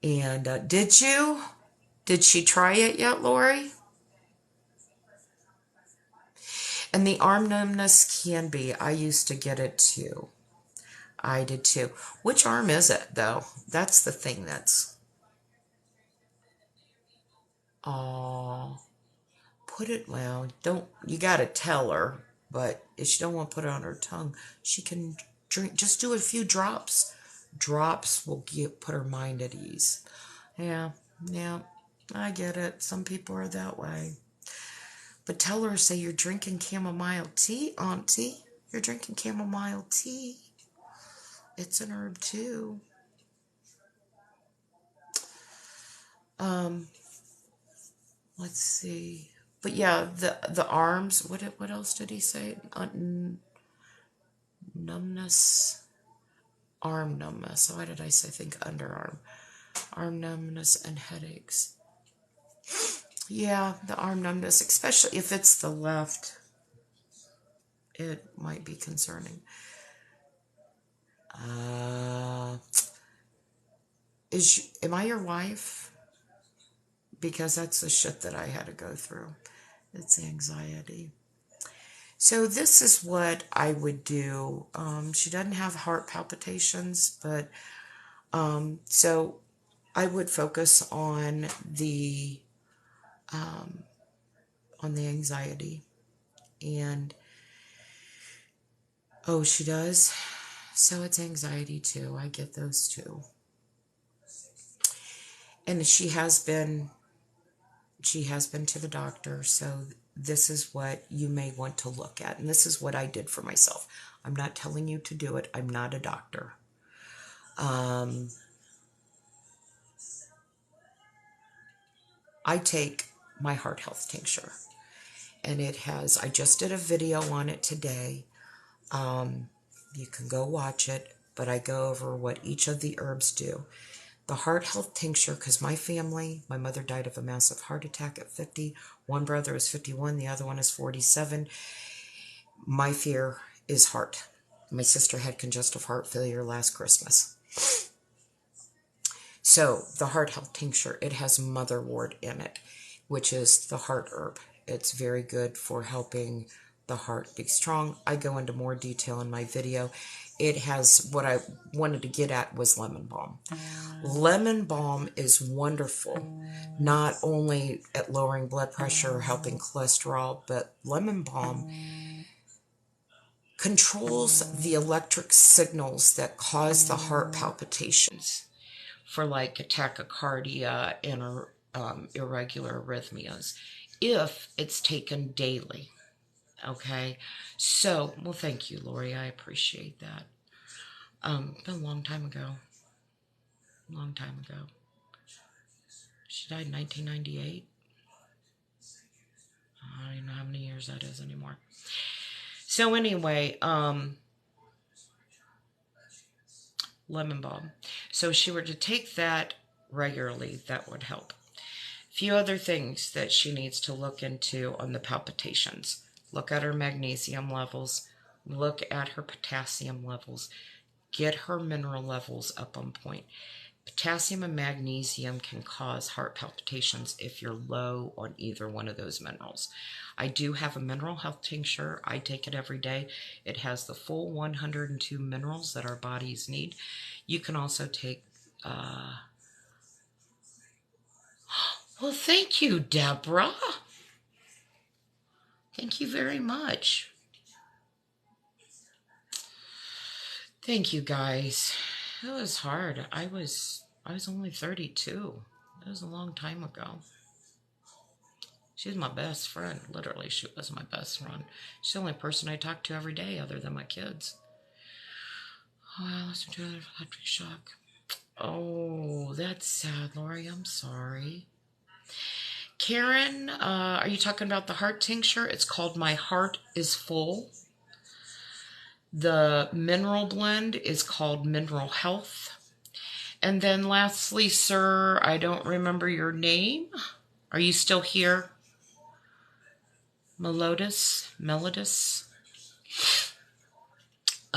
And did she try it yet, Lori? And the arm numbness can be. I used to get it too. I did too. Which arm is it, though? That's the thing that's... Oh, put it, well, don't, you gotta tell her, but if she don't want to put it on her tongue, she can drink, just do a few drops. Drops will put her mind at ease. Yeah. I get it. Some people are that way. But tell her, say you're drinking chamomile tea, Auntie. You're drinking chamomile tea. It's an herb too. Let's see. But yeah, the arms. What else did he say? Numbness, arm numbness. Why did I say think underarm? Arm numbness and headaches. Yeah, the arm numbness, especially if it's the left, it might be concerning. Am I your wife? Because that's the shit that I had to go through. It's anxiety. So this is what I would do. She doesn't have heart palpitations, but so I would focus on the anxiety. And oh, she does. So it's anxiety too. I get those too. And she has been to the doctor, so this is what you may want to look at. And this is what I did for myself. I'm not telling you to do it. I'm not a doctor. I take my heart health tincture, and I just did a video on it today. You can go watch it, but I go over what each of the herbs do. The heart health tincture, because my mother died of a massive heart attack at 50. One brother is 51, the other one is 47. My fear is heart. My sister had congestive heart failure last Christmas. So the heart health tincture, it has motherwort in it, which is the heart herb. It's very good for helping the heart be strong. I go into more detail in my video. It has, what I wanted to get at was lemon balm. Lemon balm is wonderful, not only at lowering blood pressure, helping cholesterol, but lemon balm controls the electric signals that cause the heart palpitations for like tachycardia and irregular arrhythmias if it's taken daily. Okay, so, well, thank you, Lori. I appreciate that. Been a long time ago. Long time ago. She died in 1998. I don't even know how many years that is anymore. So anyway, lemon balm. So if she were to take that regularly, that would help. A few other things that she needs to look into on the palpitations. Look at her magnesium levels. Look at her potassium levels. Get her mineral levels up on point. Potassium and magnesium can cause heart palpitations if you're low on either one of those minerals. I do have a mineral health tincture. I take it every day. It has the full 102 minerals that our bodies need. You can also take... Well, thank you, Deborah. Thank you very much. Thank you, guys. It was hard. I was only 32. That was a long time ago. She was my best friend. Literally, she was my best friend. She's the only person I talk to every day other than my kids. Oh, I listened to another electric shock. Oh, that's sad, Lori. I'm sorry. Karen, are you talking about the heart tincture? It's called My Heart is Full. The mineral blend is called Mineral Health. And then lastly, sir, I don't remember your name. Are you still here? Melodus?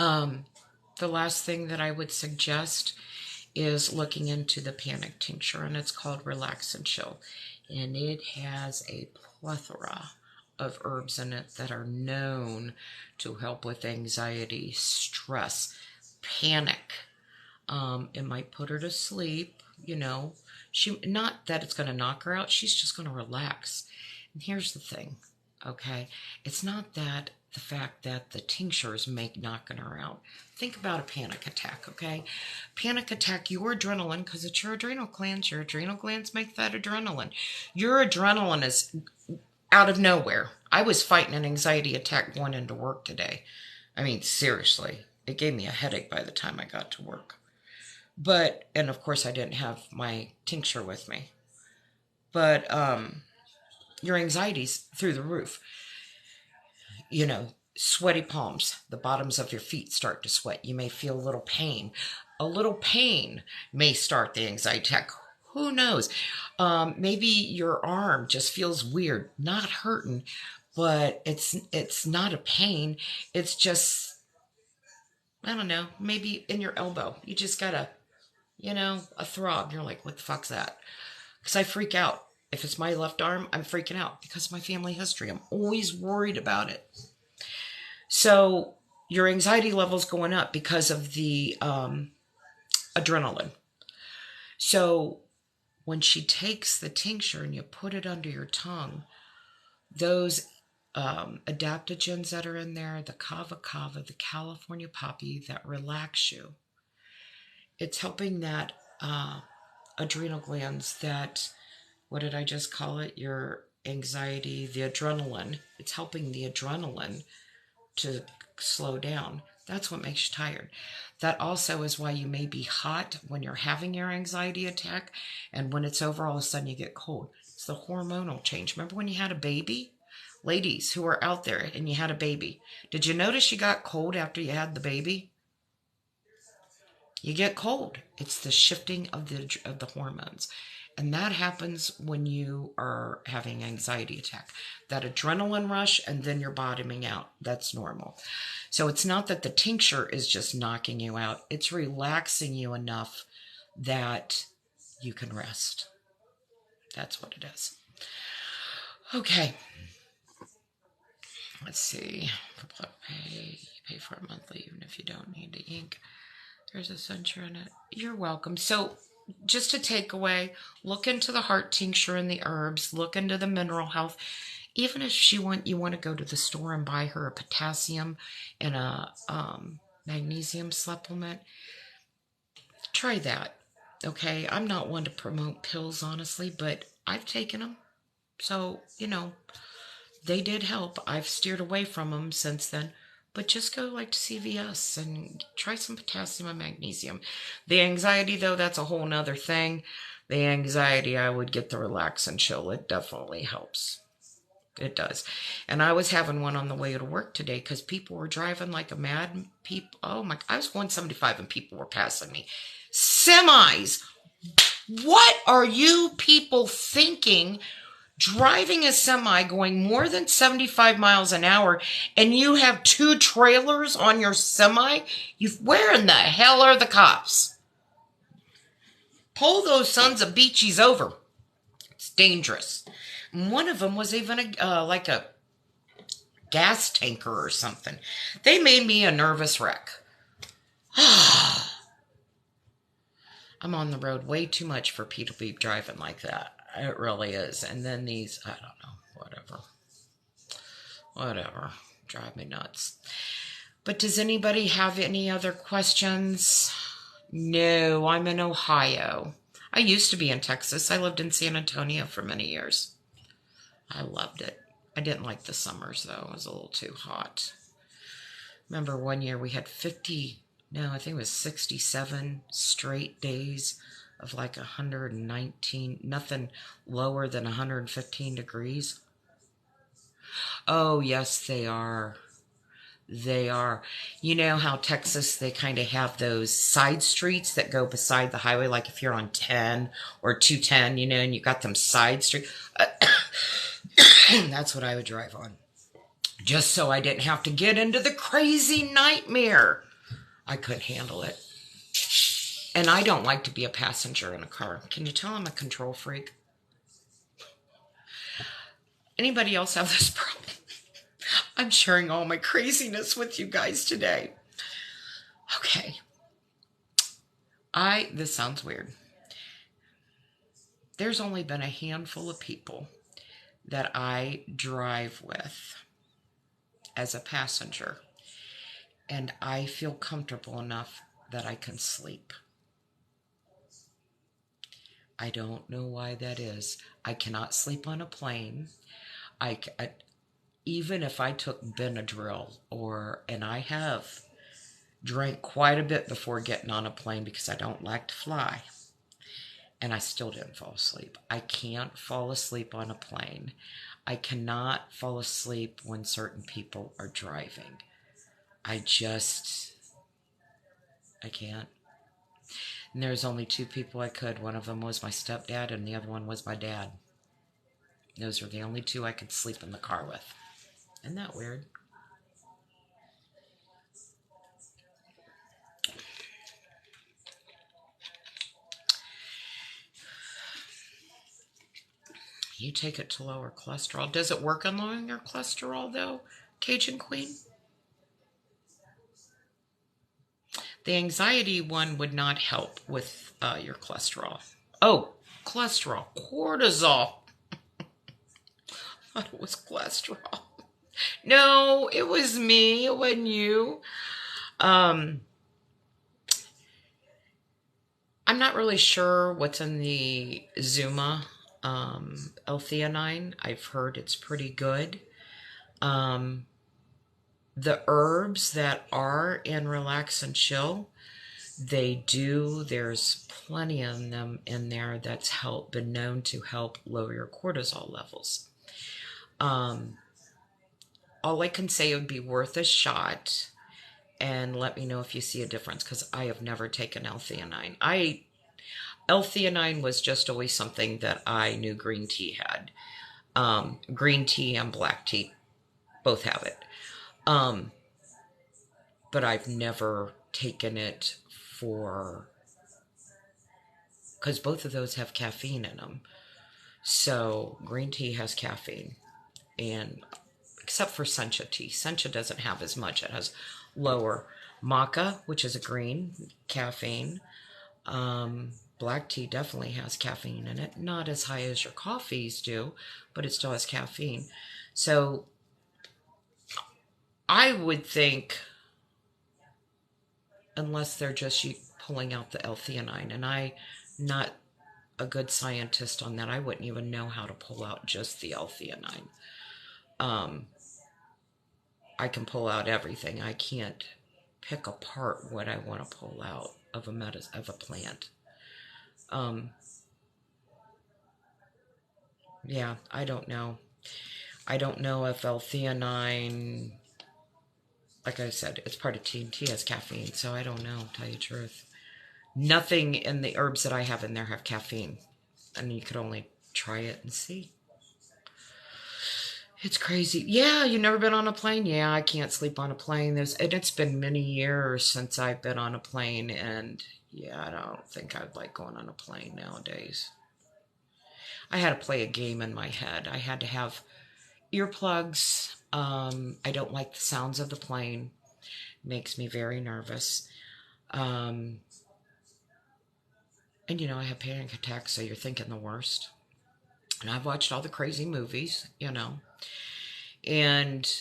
The last thing that I would suggest is looking into the panic tincture, and it's called Relax and Chill. And it has a plethora of herbs in it that are known to help with anxiety, stress, panic. It might put her to sleep, you know. Not that it's going to knock her out, she's just going to relax. And here's the thing, okay? It's not that the fact that the tinctures make knocking her out. Think about a panic attack, okay? Panic attack, your adrenaline, because it's your adrenal glands. Your adrenal glands make that adrenaline. Your adrenaline is out of nowhere. I was fighting an anxiety attack going into work today. I mean, seriously, it gave me a headache by the time I got to work. But, and of course I didn't have my tincture with me. But your anxiety's through the roof. You know, sweaty palms, the bottoms of your feet start to sweat. You may feel a little pain. A little pain may start the anxiety attack. Who knows? Maybe your arm just feels weird, not hurting, but it's not a pain. It's just, I don't know, maybe in your elbow. You just got a throb. You're like, what the fuck's that? Because I freak out. If it's my left arm, I'm freaking out because of my family history. I'm always worried about it. So your anxiety level's going up because of the adrenaline. So when she takes the tincture and you put it under your tongue, those adaptogens that are in there, the kava kava, the California poppy that relax you, it's helping that adrenal glands, that, what did I just call it? Your anxiety, the adrenaline. It's helping the adrenaline to slow down. That's what makes you tired. That also is why you may be hot when you're having your anxiety attack, and when it's over, all of a sudden you get cold. It's the hormonal change. Remember when you had a baby? Ladies who are out there and you had a baby, did you notice you got cold after you had the baby? You get cold. It's the shifting of the hormones. And that happens when you are having anxiety attack. That adrenaline rush, and then you're bottoming out. That's normal. So it's not that the tincture is just knocking you out. It's relaxing you enough that you can rest. That's what it is. Okay. Let's see. You pay for it monthly even if you don't need the ink. There's a censure in it. You're welcome. So just a takeaway, look into the heart tincture and the herbs, look into the mineral health. Even if you want to go to the store and buy her a potassium and a magnesium supplement, try that. Okay, I'm not one to promote pills, honestly, but I've taken them. So, they did help. I've steered away from them since then. But just go to CVS and try some potassium and magnesium. The anxiety, though, that's a whole nother thing. The anxiety, I would get the Relax and Chill. It definitely helps. It does. And I was having one on the way to work today because people were driving like a mad people. Oh my, I was 175 and people were passing me. Semis. What are you people thinking? Driving a semi going more than 75 miles an hour, and you have 2 trailers on your semi? Where in the hell are the cops? Pull those sons of beachies over. It's dangerous. And one of them was even like a gas tanker or something. They made me a nervous wreck. I'm on the road way too much for people to be driving like that. It really is. And then these, I don't know, whatever. Drive me nuts. But does anybody have any other questions? No, I'm in Ohio. I used to be in Texas. I lived in San Antonio for many years. I loved it. I didn't like the summers, though. It was a little too hot. Remember one year we had 67 straight days of 119, nothing lower than 115 degrees. Oh, yes, they are. They are. You know how Texas, they kind of have those side streets that go beside the highway, like if you're on 10 or 210, and you got them side streets. That's what I would drive on. Just so I didn't have to get into the crazy nightmare. I couldn't handle it. And I don't like to be a passenger in a car. Can you tell I'm a control freak? Anybody else have this problem? I'm sharing all my craziness with you guys today. Okay. This sounds weird. There's only been a handful of people that I drive with as a passenger, and I feel comfortable enough that I can sleep. I don't know why that is. I cannot sleep on a plane. Even if I took Benadryl, and I have drank quite a bit before getting on a plane because I don't like to fly, and I still didn't fall asleep. I can't fall asleep on a plane. I cannot fall asleep when certain people are driving. I can't. And there's only two people I could. One of them was my stepdad, and the other one was my dad. Those were the only two I could sleep in the car with. Isn't that weird? You take it to lower cholesterol. Does it work on lowering your cholesterol, though, Cajun Queen? The anxiety one would not help with your cholesterol. Oh, cholesterol. Cortisol. I thought it was cholesterol. No, it was me. It wasn't you. I'm not really sure what's in the Zuma L-theanine. I've heard it's pretty good. The herbs that are in Relax and Chill, there's plenty of them in there that's been known to help lower your cortisol levels. All I can say, it would be worth a shot, and let me know if you see a difference, because I have never taken L-theanine. L-theanine was just always something that I knew green tea had. Green tea and black tea both have it. But I've never taken it because both of those have caffeine in them. So green tea has caffeine, and except for sencha tea. Sencha doesn't have as much. It has lower. Maca, which is a green, caffeine. Black tea definitely has caffeine in it. Not as high as your coffees do, but it still has caffeine. So I would think, unless they're just pulling out the L-theanine, and I'm not a good scientist on that, I wouldn't even know how to pull out just the L-theanine. I can pull out everything. I can't pick apart what I want to pull out of a plant. Yeah, I don't know. I don't know if L-theanine, like I said, it's part of tea, and tea has caffeine, so I don't know, to tell you the truth. Nothing in the herbs that I have in there have caffeine, and you could only try it and see. It's crazy. Yeah, you've never been on a plane? Yeah, I can't sleep on a plane. And it's been many years since I've been on a plane, and yeah, I don't think I'd like going on a plane nowadays. I had to play a game in my head. I had to have earplugs. I don't like the sounds of the plane. It makes me very nervous. And I have panic attacks, so you're thinking the worst. And I've watched all the crazy movies, and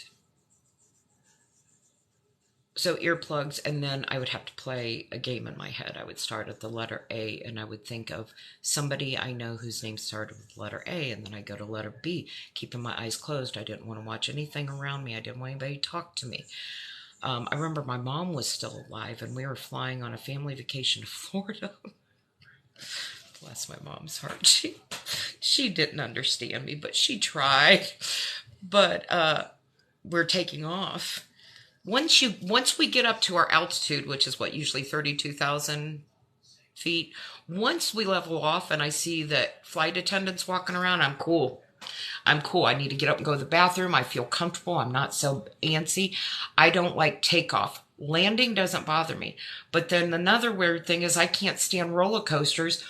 so earplugs, and then I would have to play a game in my head. I would start at the letter A, and I would think of somebody I know whose name started with the letter A, and then I'd go to letter B, keeping my eyes closed. I didn't want to watch anything around me. I didn't want anybody to talk to me. I remember my mom was still alive, and we were flying on a family vacation to Florida. Bless my mom's heart. She didn't understand me, but she tried. But we're taking off. Once we get up to our altitude, which is usually 32,000 feet, once we level off and I see that flight attendants walking around, I'm cool. I need to get up and go to the bathroom. I feel comfortable. I'm not so antsy. I don't like takeoff. Landing doesn't bother me. But then another weird thing is I can't stand roller coasters.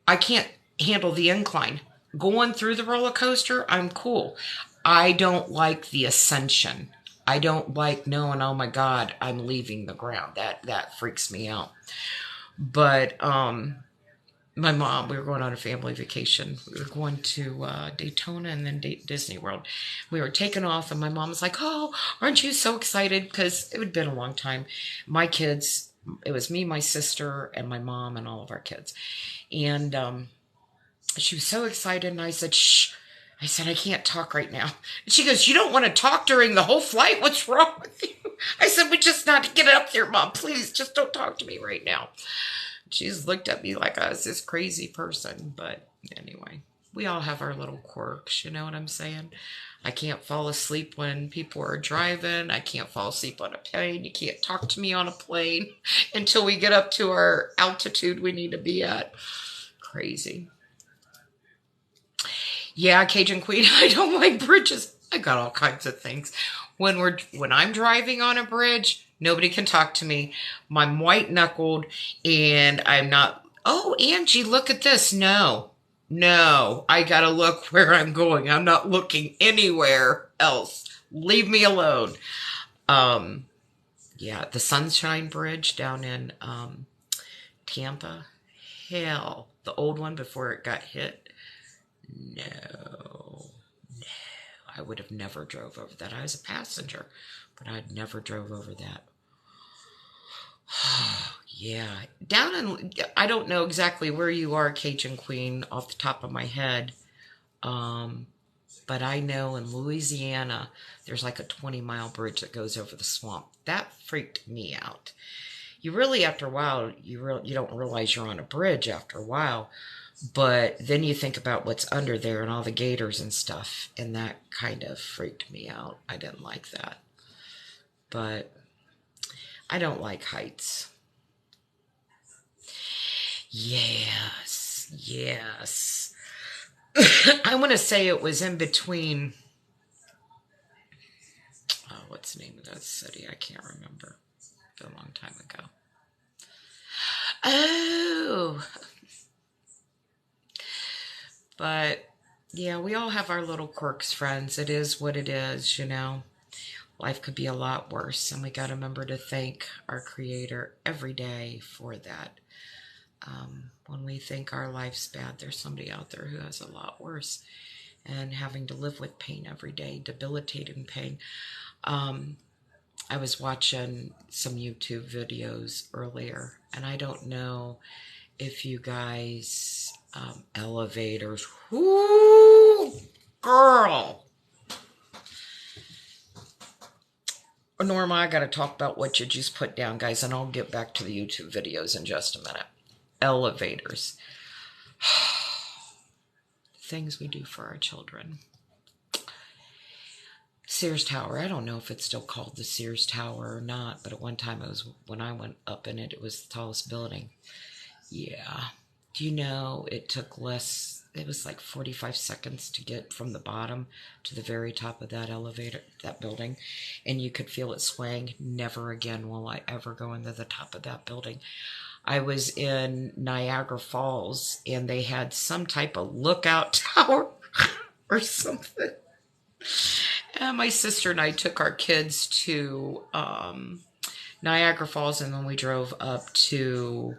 I can't handle the incline. Going through the roller coaster, I'm cool. I don't like the ascension. I don't like knowing, oh my God, I'm leaving the ground. That freaks me out. But my mom, we were going on a family vacation. We were going to Daytona and then Disney World. We were taking off, and my mom was like, "Oh, aren't you so excited?" Because it had been a long time. My kids, it was me, my sister, and my mom, and all of our kids. And she was so excited, and I said, "Shh." I said, "I can't talk right now." And she goes, "You don't want to talk during the whole flight? What's wrong with you?" I said, "We just not to get up there, Mom. Please, just don't talk to me right now." She's looked at me like I was this crazy person. But anyway, we all have our little quirks, you know what I'm saying? I can't fall asleep when people are driving. I can't fall asleep on a plane. You can't talk to me on a plane until we get up to our altitude we need to be at. Crazy. Yeah, Cajun Queen, I don't like bridges. I got all kinds of things. When I'm driving on a bridge, nobody can talk to me. I'm white knuckled and I'm not, "Oh, Angie, look at this." No, I gotta look where I'm going. I'm not looking anywhere else. Leave me alone. Yeah, the Sunshine Bridge down in Tampa. Hell, the old one before it got hit. No, I would have never drove over that. I was a passenger, but I'd never drove over that. Yeah, down in, I don't know exactly where you are, Cajun Queen, off the top of my head. But I know in Louisiana, there's like a 20-mile bridge that goes over the swamp. That freaked me out. You really, after a while, you don't realize you're on a bridge after a while. But then you think about what's under there and all the gators and stuff, and that kind of freaked me out. I didn't like that. But I don't like heights. Yes. I want to say it was in between, oh, what's the name of that city? I can't remember. It's been a long time ago. Oh. But yeah, we all have our little quirks, friends. It is what it is, you know. Life could be a lot worse, and we got to remember to thank our Creator every day for that. When we think our life's bad, there's somebody out there who has a lot worse, and having to live with pain every day, debilitating pain. I was watching some YouTube videos earlier, and I don't know if you guys, elevators, whoo, girl. Norma, I got to talk about what you just put down, guys, and I'll get back to the YouTube videos in just a minute. Elevators. Things we do for our children. Sears Tower. I don't know if it's still called the Sears Tower or not, but at one time it was, when I went up in it, it was the tallest building. Yeah. Do you know it took less, it was like 45 seconds to get from the bottom to the very top of that elevator, that building, and you could feel it swaying. Never again will I ever go into the top of that building. I was in Niagara Falls, and they had some type of lookout tower or something. And my sister and I took our kids to Niagara Falls, and then we drove up to,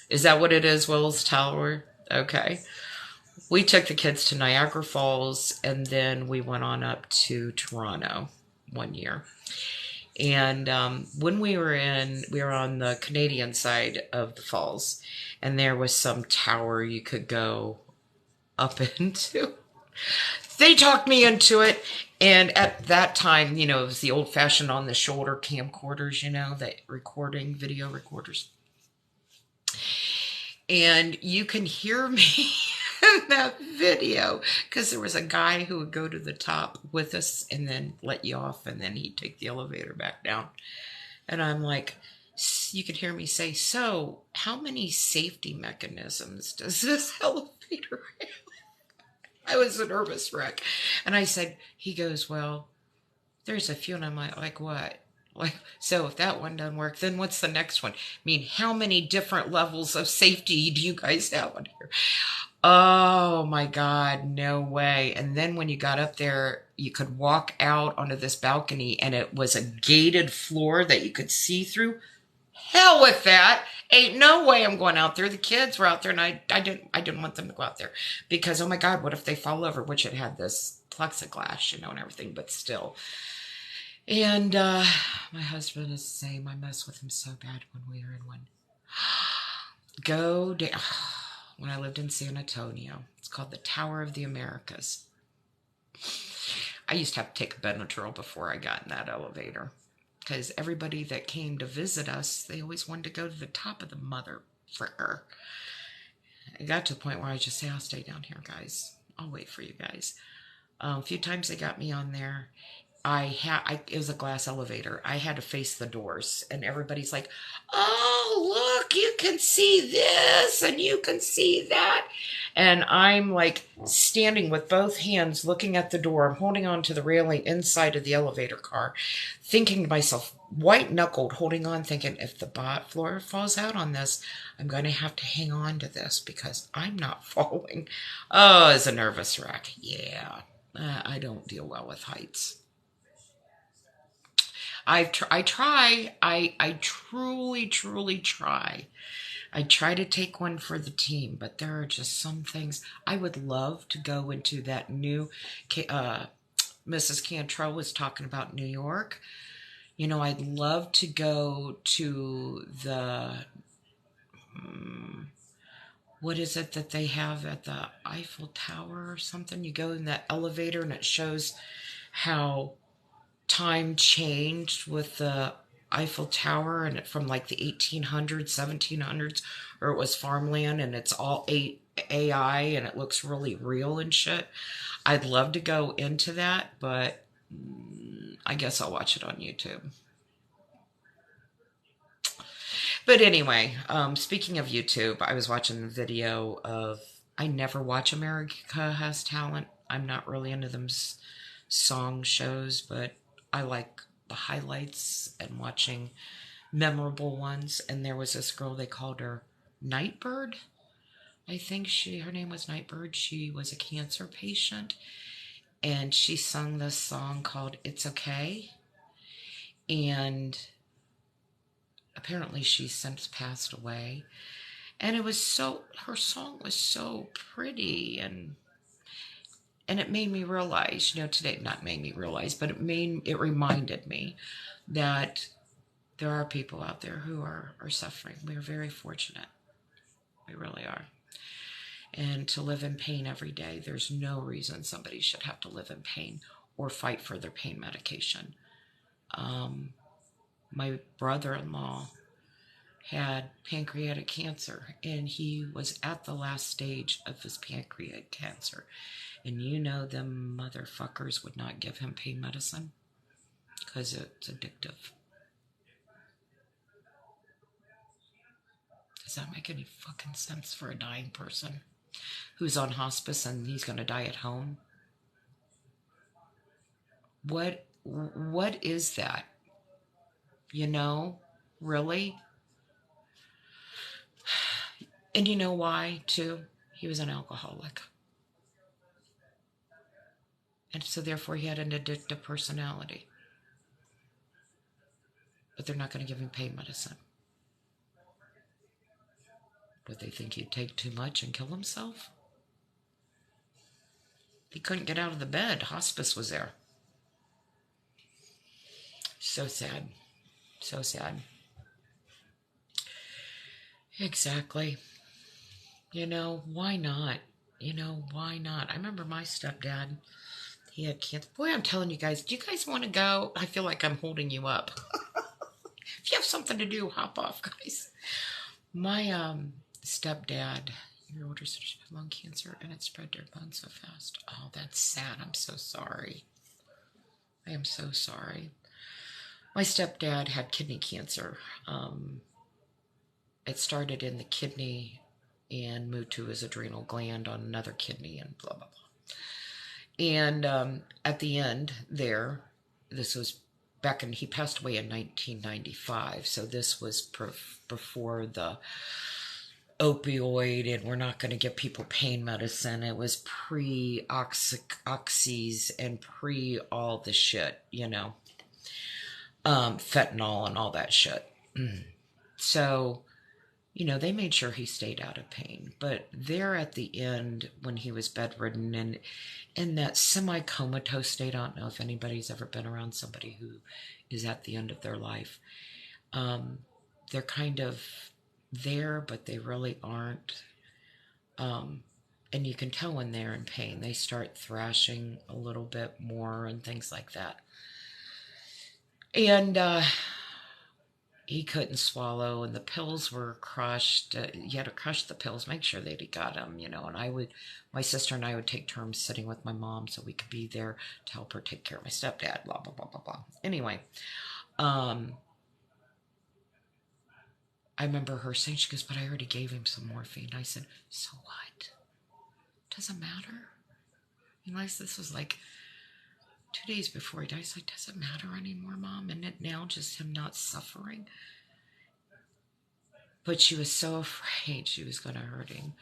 is that what it is, Willis Tower? Okay. We took the kids to Niagara Falls, and then we went on up to Toronto one year. And when we were on the Canadian side of the falls, and there was some tower you could go up into. They talked me into it, and at that time, you know, it was the old-fashioned on-the-shoulder camcorders, you know, that recording, video recorders. And you can hear me in that video, because there was a guy who would go to the top with us and then let you off, and then he'd take the elevator back down. And I'm like, you could hear me say, "So, how many safety mechanisms does this elevator have?" I was a nervous wreck. And I said, he goes, "Well, there's a few." And I'm like, "What?" Like, so if that one doesn't work, then what's the next one? I mean, how many different levels of safety do you guys have on here? Oh my God, no way. And then when you got up there, you could walk out onto this balcony, and it was a gated floor that you could see through. Hell with that. Ain't no way I'm going out there. The kids were out there, and I didn't want them to go out there because, oh my God, what if they fall over? Which it had this plexiglass, and everything, but still. And my husband is saying I mess with him so bad when we were in one. Go down. When I lived in San Antonio, it's called the Tower of the Americas. I used to have to take a Benadryl before I got in that elevator because everybody that came to visit us, they always wanted to go to the top of the mother fricker. It got to the point where I just say, I'll stay down here, guys. I'll wait for you guys. A few times they got me on there. It was a glass elevator. I had to face the doors, and everybody's like, oh, look, you can see this and you can see that. And I'm like standing with both hands looking at the door. I'm holding on to the railing inside of the elevator car, thinking to myself, white knuckled, holding on, thinking if the floor falls out on this, I'm going to have to hang on to this because I'm not falling. Oh, it's a nervous wreck. Yeah, I don't deal well with heights. I try. I truly, truly try. I try to take one for the team, but there are just some things. I would love to go into that new, Mrs. Cantrell was talking about New York. I'd love to go to the, what is it that they have at the Eiffel Tower or something? You go in that elevator and it shows how time changed with the Eiffel Tower, and it from like the 1800s, 1700s, or it was farmland, and it's all AI, and it looks really real and shit. I'd love to go into that, but I guess I'll watch it on YouTube. But anyway, speaking of YouTube, I was watching a video of, I never watch America Has Talent. I'm not really into them song shows, but I like the highlights and watching memorable ones. And there was this girl, they called her Nightbird. I think her name was Nightbird. She was a cancer patient, and she sung this song called It's Okay. And apparently she's since passed away. And her song was so pretty, and it made me realize, today, not made me realize, but it reminded me that there are people out there who are suffering. We are very fortunate. We really are. And to live in pain every day, there's no reason somebody should have to live in pain or fight for their pain medication. My brother-in-law had pancreatic cancer, and he was at the last stage of his pancreatic cancer. And them motherfuckers would not give him pain medicine because it's addictive. Does that make any fucking sense for a dying person who's on hospice and he's going to die at home? What is that? Really? And you know why, too? He was an alcoholic. And so therefore he had an addictive personality. But they're not going to give him pain medicine. Would they think he'd take too much and kill himself? He couldn't get out of the bed. Hospice was there. So sad. So sad. Exactly. Why not? Why not? I remember my stepdad, he had cancer. Boy, I'm telling you guys, do you guys want to go? I feel like I'm holding you up. If you have something to do, hop off, guys. My stepdad, your older sister had lung cancer, and it spread to her bones so fast. Oh, that's sad. I'm so sorry. I am so sorry. My stepdad had kidney cancer. It started in the kidney and moved to his adrenal gland on another kidney and blah, blah, blah. And at the end there, this was he passed away in 1995. So this was before the opioid, and we're not going to give people pain medicine. It was pre-oxys and pre all the shit, fentanyl and all that shit. So they made sure he stayed out of pain. But there at the end, when he was bedridden and in that semi-comatose state, I don't know if anybody's ever been around somebody who is at the end of their life. They're kind of there, but they really aren't. And you can tell when they're in pain. They start thrashing a little bit more and things like that. And he couldn't swallow, and the pills were crushed. You had to crush the pills, make sure that he got them, And my sister and I would take turns sitting with my mom so we could be there to help her take care of my stepdad, blah, blah, blah, blah, blah. Anyway, I remember her saying, she goes, but I already gave him some morphine. I said, so what? Doesn't matter. This was like 2 days before he died. He's like, does it matter anymore, Mom? Isn't it now just him not suffering? But she was so afraid she was going to hurt him.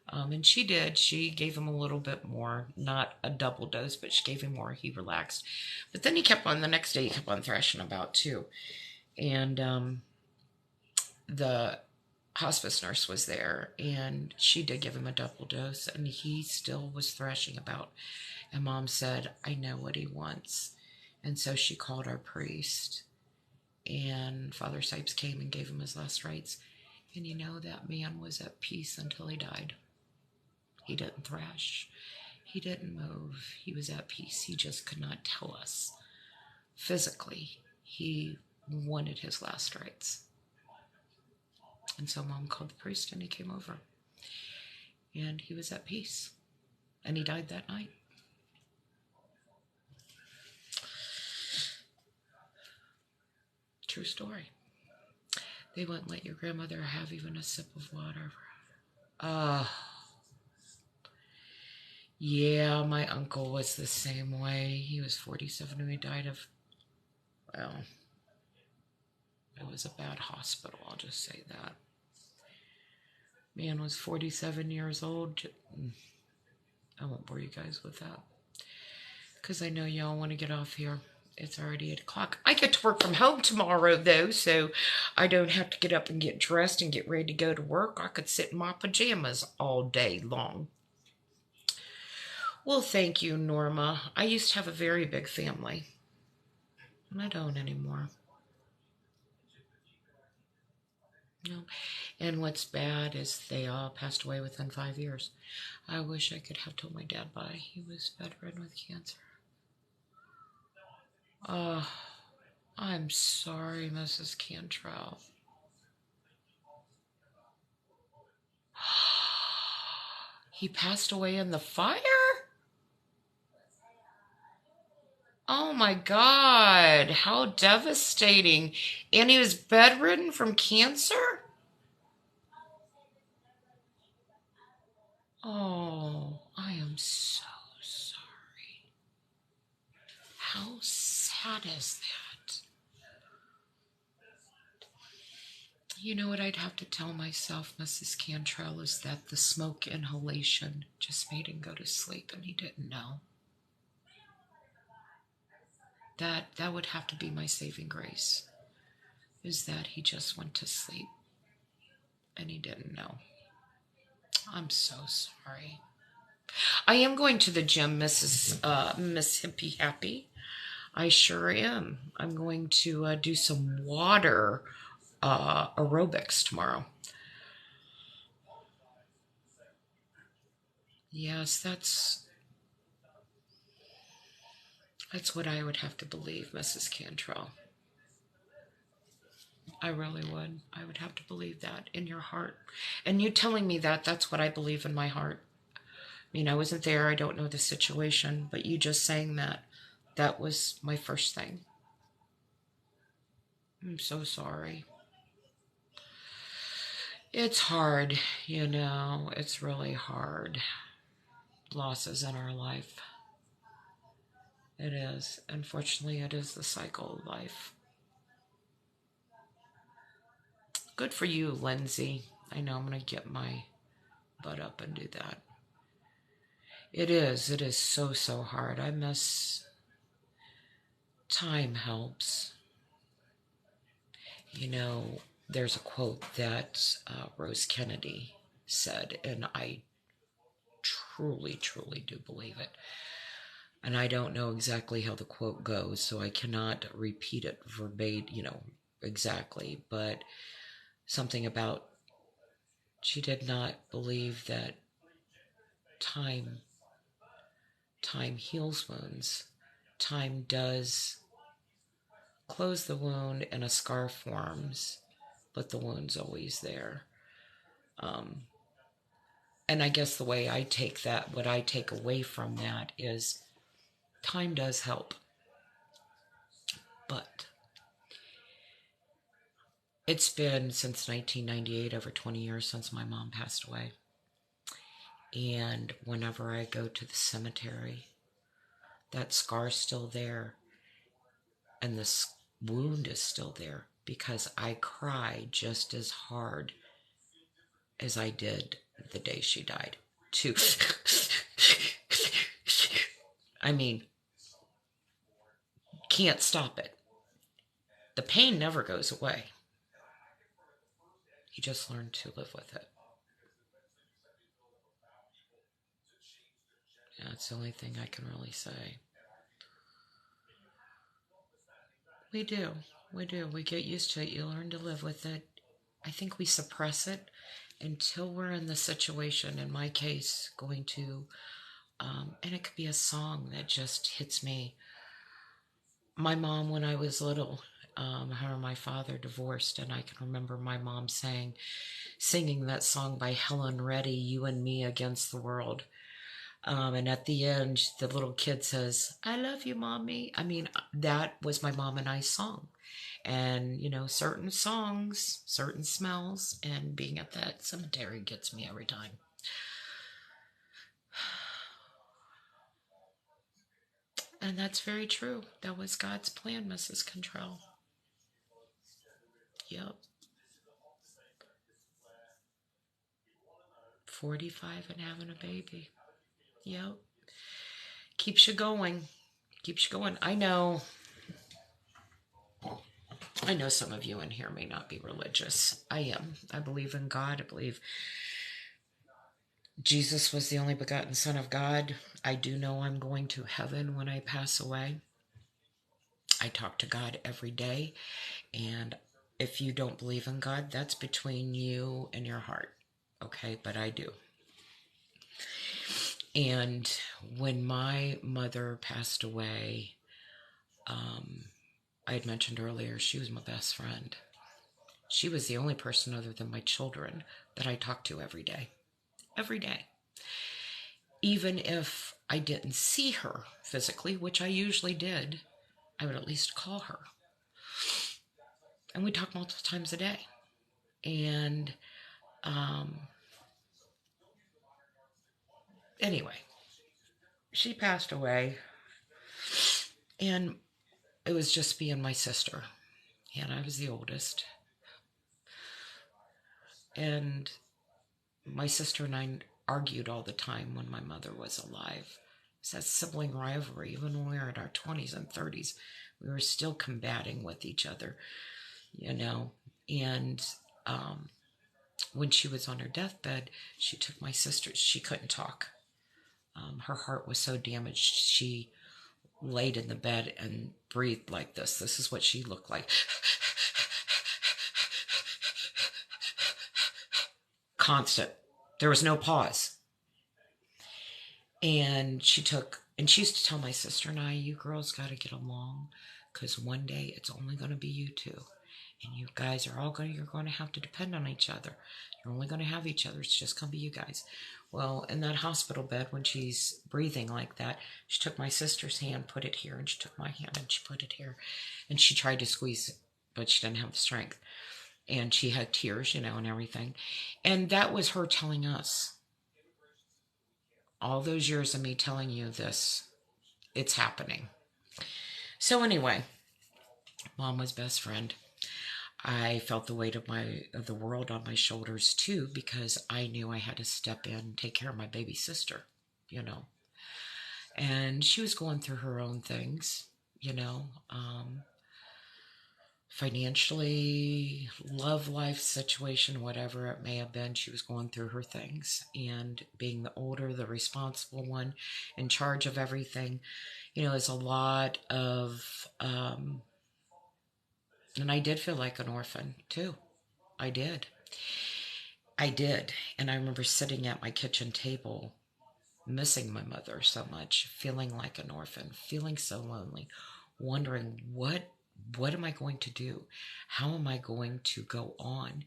And she did. She gave him a little bit more, not a double dose, but she gave him more. He relaxed. But then the next day he kept on thrashing about too. And the hospice nurse was there, and she did give him a double dose, and he still was thrashing about. And Mom said, I know what he wants. And so she called our priest, and Father Sipes came and gave him his last rites. And that man was at peace until he died. He didn't thrash. He didn't move. He was at peace. He just could not tell us physically. He wanted his last rites. And so Mom called the priest, and he came over. And he was at peace. And he died that night. True story. They wouldn't let your grandmother have even a sip of water. Yeah, my uncle was the same way. He was 47 when he died of, well, it was a bad hospital, I'll just say that. Man was 47 years old. I won't bore you guys with that, because I know y'all want to get off here. It's already 8 o'clock. I get to work from home tomorrow, though, so I don't have to get up and get dressed and get ready to go to work. I could sit in my pajamas all day long. Well, thank you, Norma. I used to have a very big family, and I don't anymore. No. And what's bad is they all passed away within 5 years. I wish I could have told my dad, but he was bedridden with cancer. I'm sorry, Mrs. Cantrell. He passed away in the fire? Oh my God, how devastating. And he was bedridden from cancer? Oh, I am so sorry. How sad is that? You know what I'd have to tell myself, Mrs. Cantrell, is that the smoke inhalation just made him go to sleep, and he didn't know. That would have to be my saving grace, is that he just went to sleep and he didn't know. I'm so sorry. I am going to the gym, Miss Hippie Happy. I sure am. I'm going to do some water aerobics tomorrow. Yes, that's what I would have to believe, Mrs. Cantrell. I really would. I would have to believe that in your heart. And you telling me that, that's what I believe in my heart. I mean, I wasn't there. I don't know the situation. But you just saying that was my first thing. I'm so sorry. It's hard, It's really hard. Losses in our life. It is. Unfortunately, it is the cycle of life. Good for you, Lindsay. I know I'm going to get my butt up and do that. It is. It is so, so hard. I miss... Time helps. there's a quote that Rose Kennedy said, and I truly, truly do believe it. And I don't know exactly how the quote goes, so I cannot repeat it verbatim, exactly, but something about she did not believe that time heals wounds. Time does close the wound and a scar forms, but the wound's always there. And I guess the way I take that, what I take away from that is time does help. But it's been since 1998, over 20 years since my mom passed away. And whenever I go to the cemetery, that scar's still there. And the wound is still there because I cry just as hard as I did the day she died. I mean, can't stop it. The pain never goes away. You just learn to live with it. Yeah, that's the only thing I can really say. We do. We do. We get used to it. You learn to live with it. I think we suppress it until we're in the situation. In my case, going to, and it could be a song that just hits me. My mom, when I was little, her and my father divorced, and I can remember my mom singing that song by Helen Reddy, "You and Me Against the World." And at the end, the little kid says, "I love you, Mommy." I mean, that was my mom and I's song. And, certain songs, certain smells, and being at that cemetery gets me every time. And that's very true. That was God's plan, Mrs. Contrell. Yep. 45 and having a baby. Yep. Keeps you going. Keeps you going. I know some of you in here may not be religious. I am. I believe in God. I believe Jesus was the only begotten Son of God. I do know I'm going to heaven when I pass away. I talk to God every day. And if you don't believe in God, that's between you and your heart. Okay, but I do. And when my mother passed away, I had mentioned earlier, she was my best friend. She was the only person other than my children that I talked to every day. Every day. Even if I didn't see her physically, which I usually did, I would at least call her. And we talked multiple times a day. And anyway, she passed away. And it was just me and my sister. And I was the oldest. And my sister and I argued all the time when my mother was alive. It's that sibling rivalry. Even when we were in our 20s and 30s, we were still combating with each other, And when she was on her deathbed, she took my sister. She couldn't talk. Her heart was so damaged. She laid in the bed and breathed like this. This is what she looked like. Constant. There was no pause. And she used to tell my sister and I, "You girls got to get along because one day it's only going to be you two. And you guys are you're going to have to depend on each other. You're only going to have each other. It's just going to be you guys." Well, in that hospital bed, when she's breathing like that, she took my sister's hand, put it here, and she took my hand and she put it here. And she tried to squeeze it, but she didn't have the strength. And she had tears, and everything. And that was her telling us. All those years of me telling you this, it's happening. So anyway, Mom was best friend. I felt the weight of the world on my shoulders too, because I knew I had to step in and take care of my baby sister, And she was going through her own things, financially, love life situation, whatever it may have been. She was going through her things, and being the older, the responsible one, in charge of everything, is a lot of, and I did feel like an orphan too. I did. And I remember sitting at my kitchen table, missing my mother so much, feeling like an orphan, feeling so lonely, wondering what am I going to do? How am I going to go on?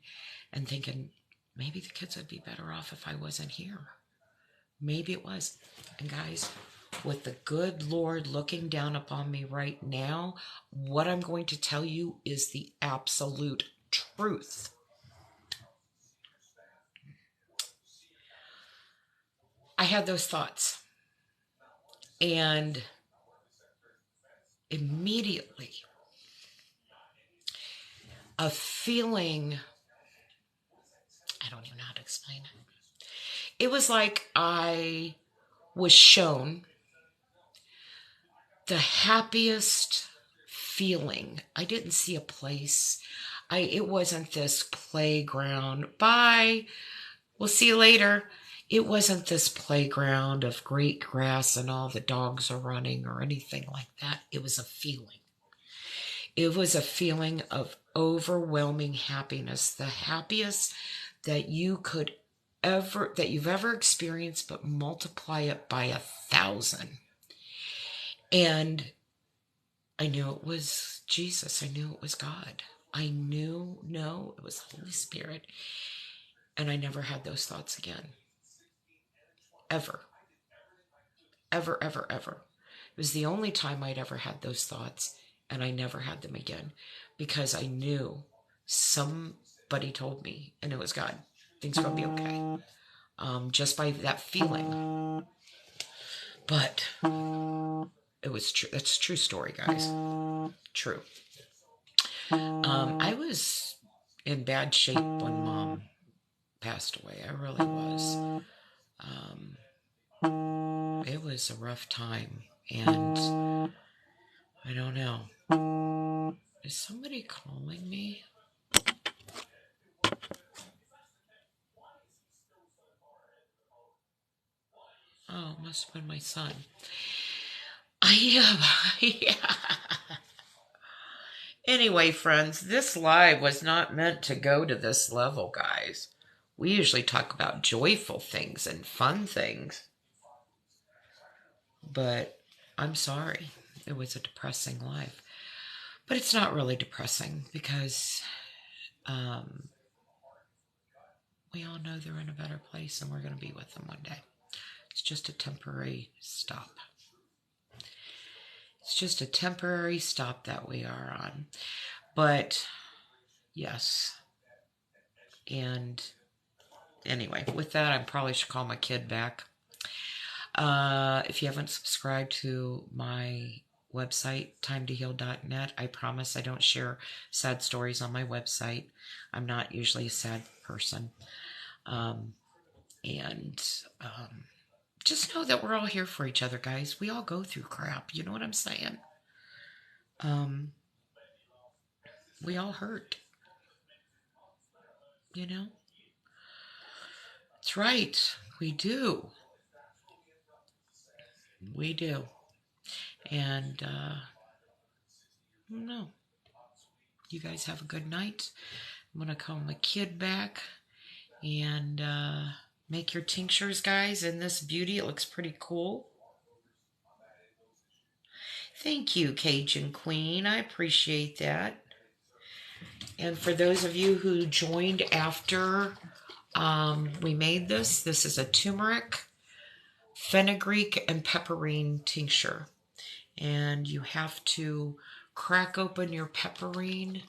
And thinking, maybe the kids would be better off if I wasn't here. Maybe it was. And guys, with the good Lord looking down upon me right now, what I'm going to tell you is the absolute truth. I had those thoughts. And immediately, a feeling, I don't even know how to explain it. It was like I was shown the happiest feeling. I didn't see a place. It wasn't this playground. Bye. We'll see you later. It wasn't this playground of great grass and all the dogs are running or anything like that. It was a feeling. It was a feeling of overwhelming happiness, the happiest that you've ever experienced, but multiply it by 1,000. And I knew it was Jesus. I knew it was God. I knew, no, it was Holy Spirit. And I never had those thoughts again. Ever. Ever, ever, ever. It was the only time I'd ever had those thoughts, and I never had them again, because I knew somebody told me, and it was God, things are going to be okay. Just by that feeling. But it was true. That's a true story, guys. True. I was in bad shape when Mom passed away. I really was. It was a rough time, and I don't know. Is somebody calling me? Oh, it must have been my son. Yeah. Anyway, friends, this live was not meant to go to this level, guys. We usually talk about joyful things and fun things. But I'm sorry. It was a depressing life. But it's not really depressing, because we all know they're in a better place and we're going to be with them one day. It's just a temporary stop. It's just a temporary stop that we are on. But yes. And anyway, with that, I probably should call my kid back. If you haven't subscribed to my website, timetoheal.net, I promise I don't share sad stories on my website. I'm not usually a sad person. Just know that we're all here for each other, guys. We all go through crap. You know what I'm saying? We all hurt. You know? That's right. We do. We do. And, no. You guys have a good night. I'm going to call my kid back and make your tinctures, guys, in this beauty. It looks pretty cool. Thank you, Cajun Queen. I appreciate that. And for those of you who joined after we made this is a turmeric, fenugreek, and pepperine tincture. And you have to crack open your pepperine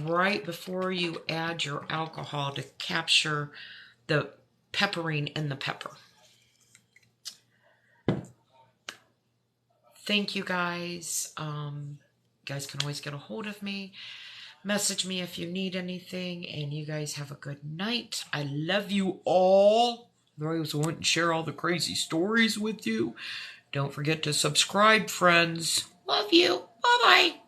right before you add your alcohol to capture the pepperine in the pepper. Thank you, guys. You guys can always get a hold of me. Message me if you need anything. And you guys have a good night. I love you all. I always want to share all the crazy stories with you. Don't forget to subscribe, friends. Love you. Bye-bye.